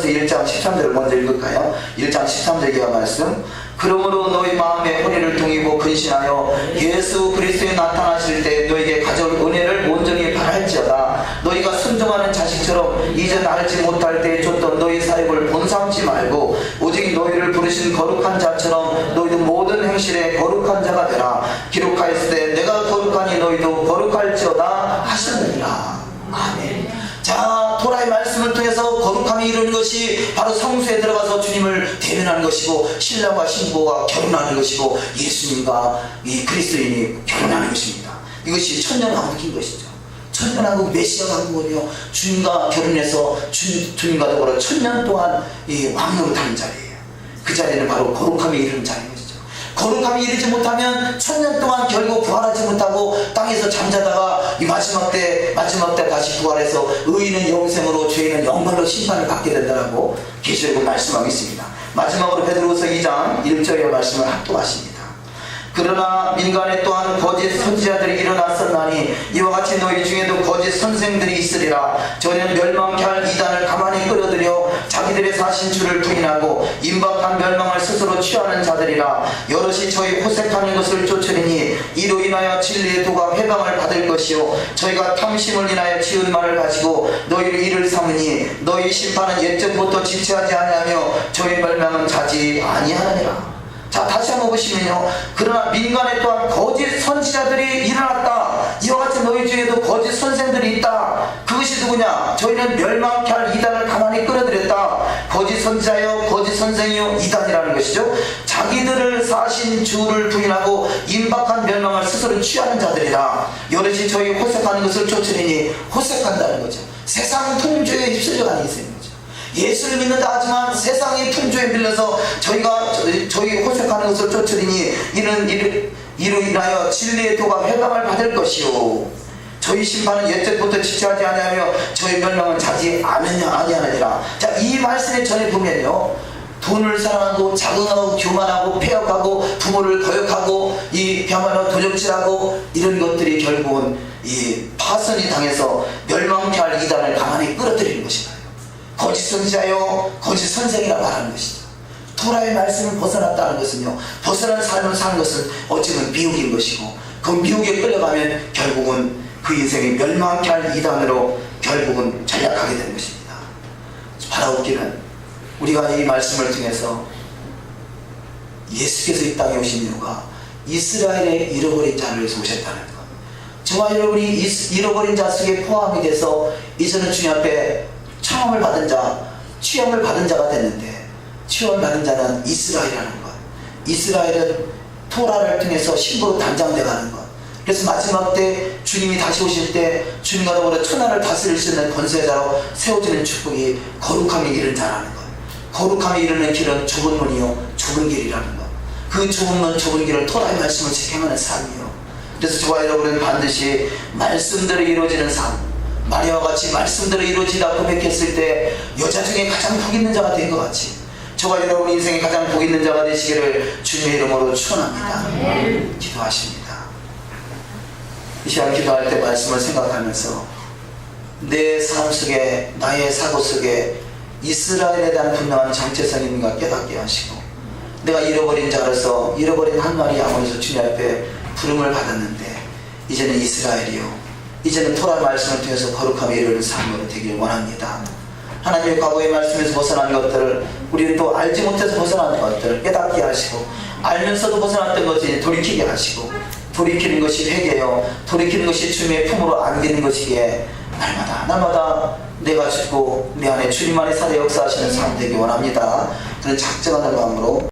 1장 13절을 먼저 읽을까요? 1장 13절 이하 말씀. 그러므로 너희 마음에 허리를 동이고 근신하여 예수 그리스도에 나타나실 때 너희에게 가져올 은혜를 온전히 바랄지어다. 너희가 순종하는 자식처럼 이전 알지 못할 때에 줬던 너희 사역을 본삼지 말고 오직 너희를 부르신 거룩한 자처럼 너희도 모든 행실에 거룩한 자가 되라. 기록하였을 때 내가 거룩하니 너희도 거룩할지어다 하셨느니라. 아멘. 자, 토라의 말씀을 통해서 거룩함이 이루는 것이 바로 성수에 들어가서 주님을 대면하는 것이고 신랑과 신부가 결혼하는 것이고 예수님과 이 그리스도인이 결혼하는 것입니다. 이것이 천년왕국인 것이죠. 천년왕국 메시아 왕국은요 주님과 결혼해서 주님과 더불어 천년 동안 이 왕노릇하는 자리예요. 그 자리는 바로 거룩함이 이루는 자리인 것이죠. 거룩함이 이르지 못하면 1000년 동안 결국 부활하지 못하고 땅에서 잠자다가 이 마지막 때 다시 부활해서 의인은 영생으로 죄인은 영벌로 심판을 받게 된다라고 계시록은 말씀하고 있습니다. 마지막으로 베드로후서 2장 1절의 말씀을 합독하십니다. 그러나 민간에 또한 거짓 선지자들이 일어났었나니 이와 같이 너희 중에도 거짓 선생들이 있으리라. 저는 멸망케 할 이단을 가만히 끌어들여 자기들의 사신 주를 부인하고 임박한 멸망을 스스로 취하는 자들이라. 여럿이 저희 호색하는 것을 쫓으리니 이로 인하여 진리의 도가 회방을 받을 것이요 저희가 탐심을 인하여 지은 말을 가지고 너희를 이를 삼으니 너희 심판은 옛적부터 지체하지 아니하며 저희 멸망은 자지 아니하느니라. 자, 다시 한번 보시면요. 그러나 민간에 또한 거짓 선지자들이 일어났다. 이와 같이 너희 중에도 거짓 선생들이 있다. 그것이 누구냐? 저희는 멸망케 할 이단을 가만히 끌어들였다. 거짓 선지자여 거짓 선생이요 이단이라는 것이죠. 자기들을 사신 주를 부인하고 임박한 멸망을 스스로 취하는 자들이라. 여럿이 저희 호색하는 것을 쫓으리니 호색한다는 거죠. 세상 풍조에 휩쓸려가는 인생입니다. 예수를 믿는다 하지만 세상의 풍조에 밀려서 저희 호색하는 것을 쫓으리니 이로 인하여 진리의 도가 회방을 받을 것이요 저희 심판은 옛적부터 지체하지 아니하며 저희 멸망은 자지 아니하느니라. 자, 이 말씀에 전에 보면요, 돈을 사랑하고 자긍하고 교만하고 폐역하고 부모를 거역하고 이 벼만하고 도적질하고 이런 것들이 결국은 이 파선이 당해서 멸망케 할 이단을 가만히 끌어들이는 것이다. 거짓 선지자요 거짓 선생이라 말하는 것이죠. 토라의 말씀을 벗어났다는 것은요, 벗어난 삶을 사는 것은 어찌보면 미혹인 것이고 그 미혹에 끌려가면 결국은 그 인생이 멸망케 할 이단으로 결국은 전락하게 되는 것입니다. 바라옵기는 우리가 이 말씀을 통해서 예수께서 이 땅에 오신 이유가 이스라엘의 잃어버린 자를 위해서 오셨다는 것, 저와 여러분이 잃어버린 자 속에 포함이 돼서 이제는 주님 앞에 청함을 받은 자, 취함을 받은 자가 됐는데, 취함을 받은 자는 이스라엘이라는 것. 이스라엘은 토라를 통해서 신부로 단장되어가는 것. 그래서 마지막 때 주님이 다시 오실 때 주님과 더불어 천하를 다스릴 수 있는 권세자로 세워지는 축복이 거룩함이 이르는 자라는 것. 거룩함이 이르는 길은 좁은 문이요 좁은 길이라는 것. 그 좁은 문 좁은 길을 토라의 말씀을 지켜가는 삶이요. 그래서 저와 여러분은 반드시 말씀대로 이루어지는 삶, 마리아와 같이 말씀대로 이루어지다 고백했을 때 여자 중에 가장 복 있는 자가 된 것 같이 저와 여러분 인생에 가장 복 있는 자가 되시기를 주님의 이름으로 축원합니다. 기도하십니다. 이 시간 기도할 때 말씀을 생각하면서 내 삶 속에, 나의 사고 속에 이스라엘에 대한 분명한 정체성이 있는가 깨닫게 하시고, 내가 잃어버린 자로서 잃어버린 한 마리 양으로서 주님 앞에 부름을 받았는데 이제는 이스라엘이요, 이제는 토라 말씀을 통해서 거룩함에 이르는 삶으로 되기를 원합니다. 하나님의 과거의 말씀에서 벗어난 것들을, 우리는 또 알지 못해서 벗어난 것들을 깨닫게 하시고, 알면서도 벗어났던 것을 돌이키게 하시고, 돌이키는 것이 회개요, 돌이키는 것이 주님의 품으로 안기는 것이기에 날마다 내가 죽고 내 안에 주님 안에 살아 역사하시는 삶 되기 원합니다. 그런 작정하는 마음으로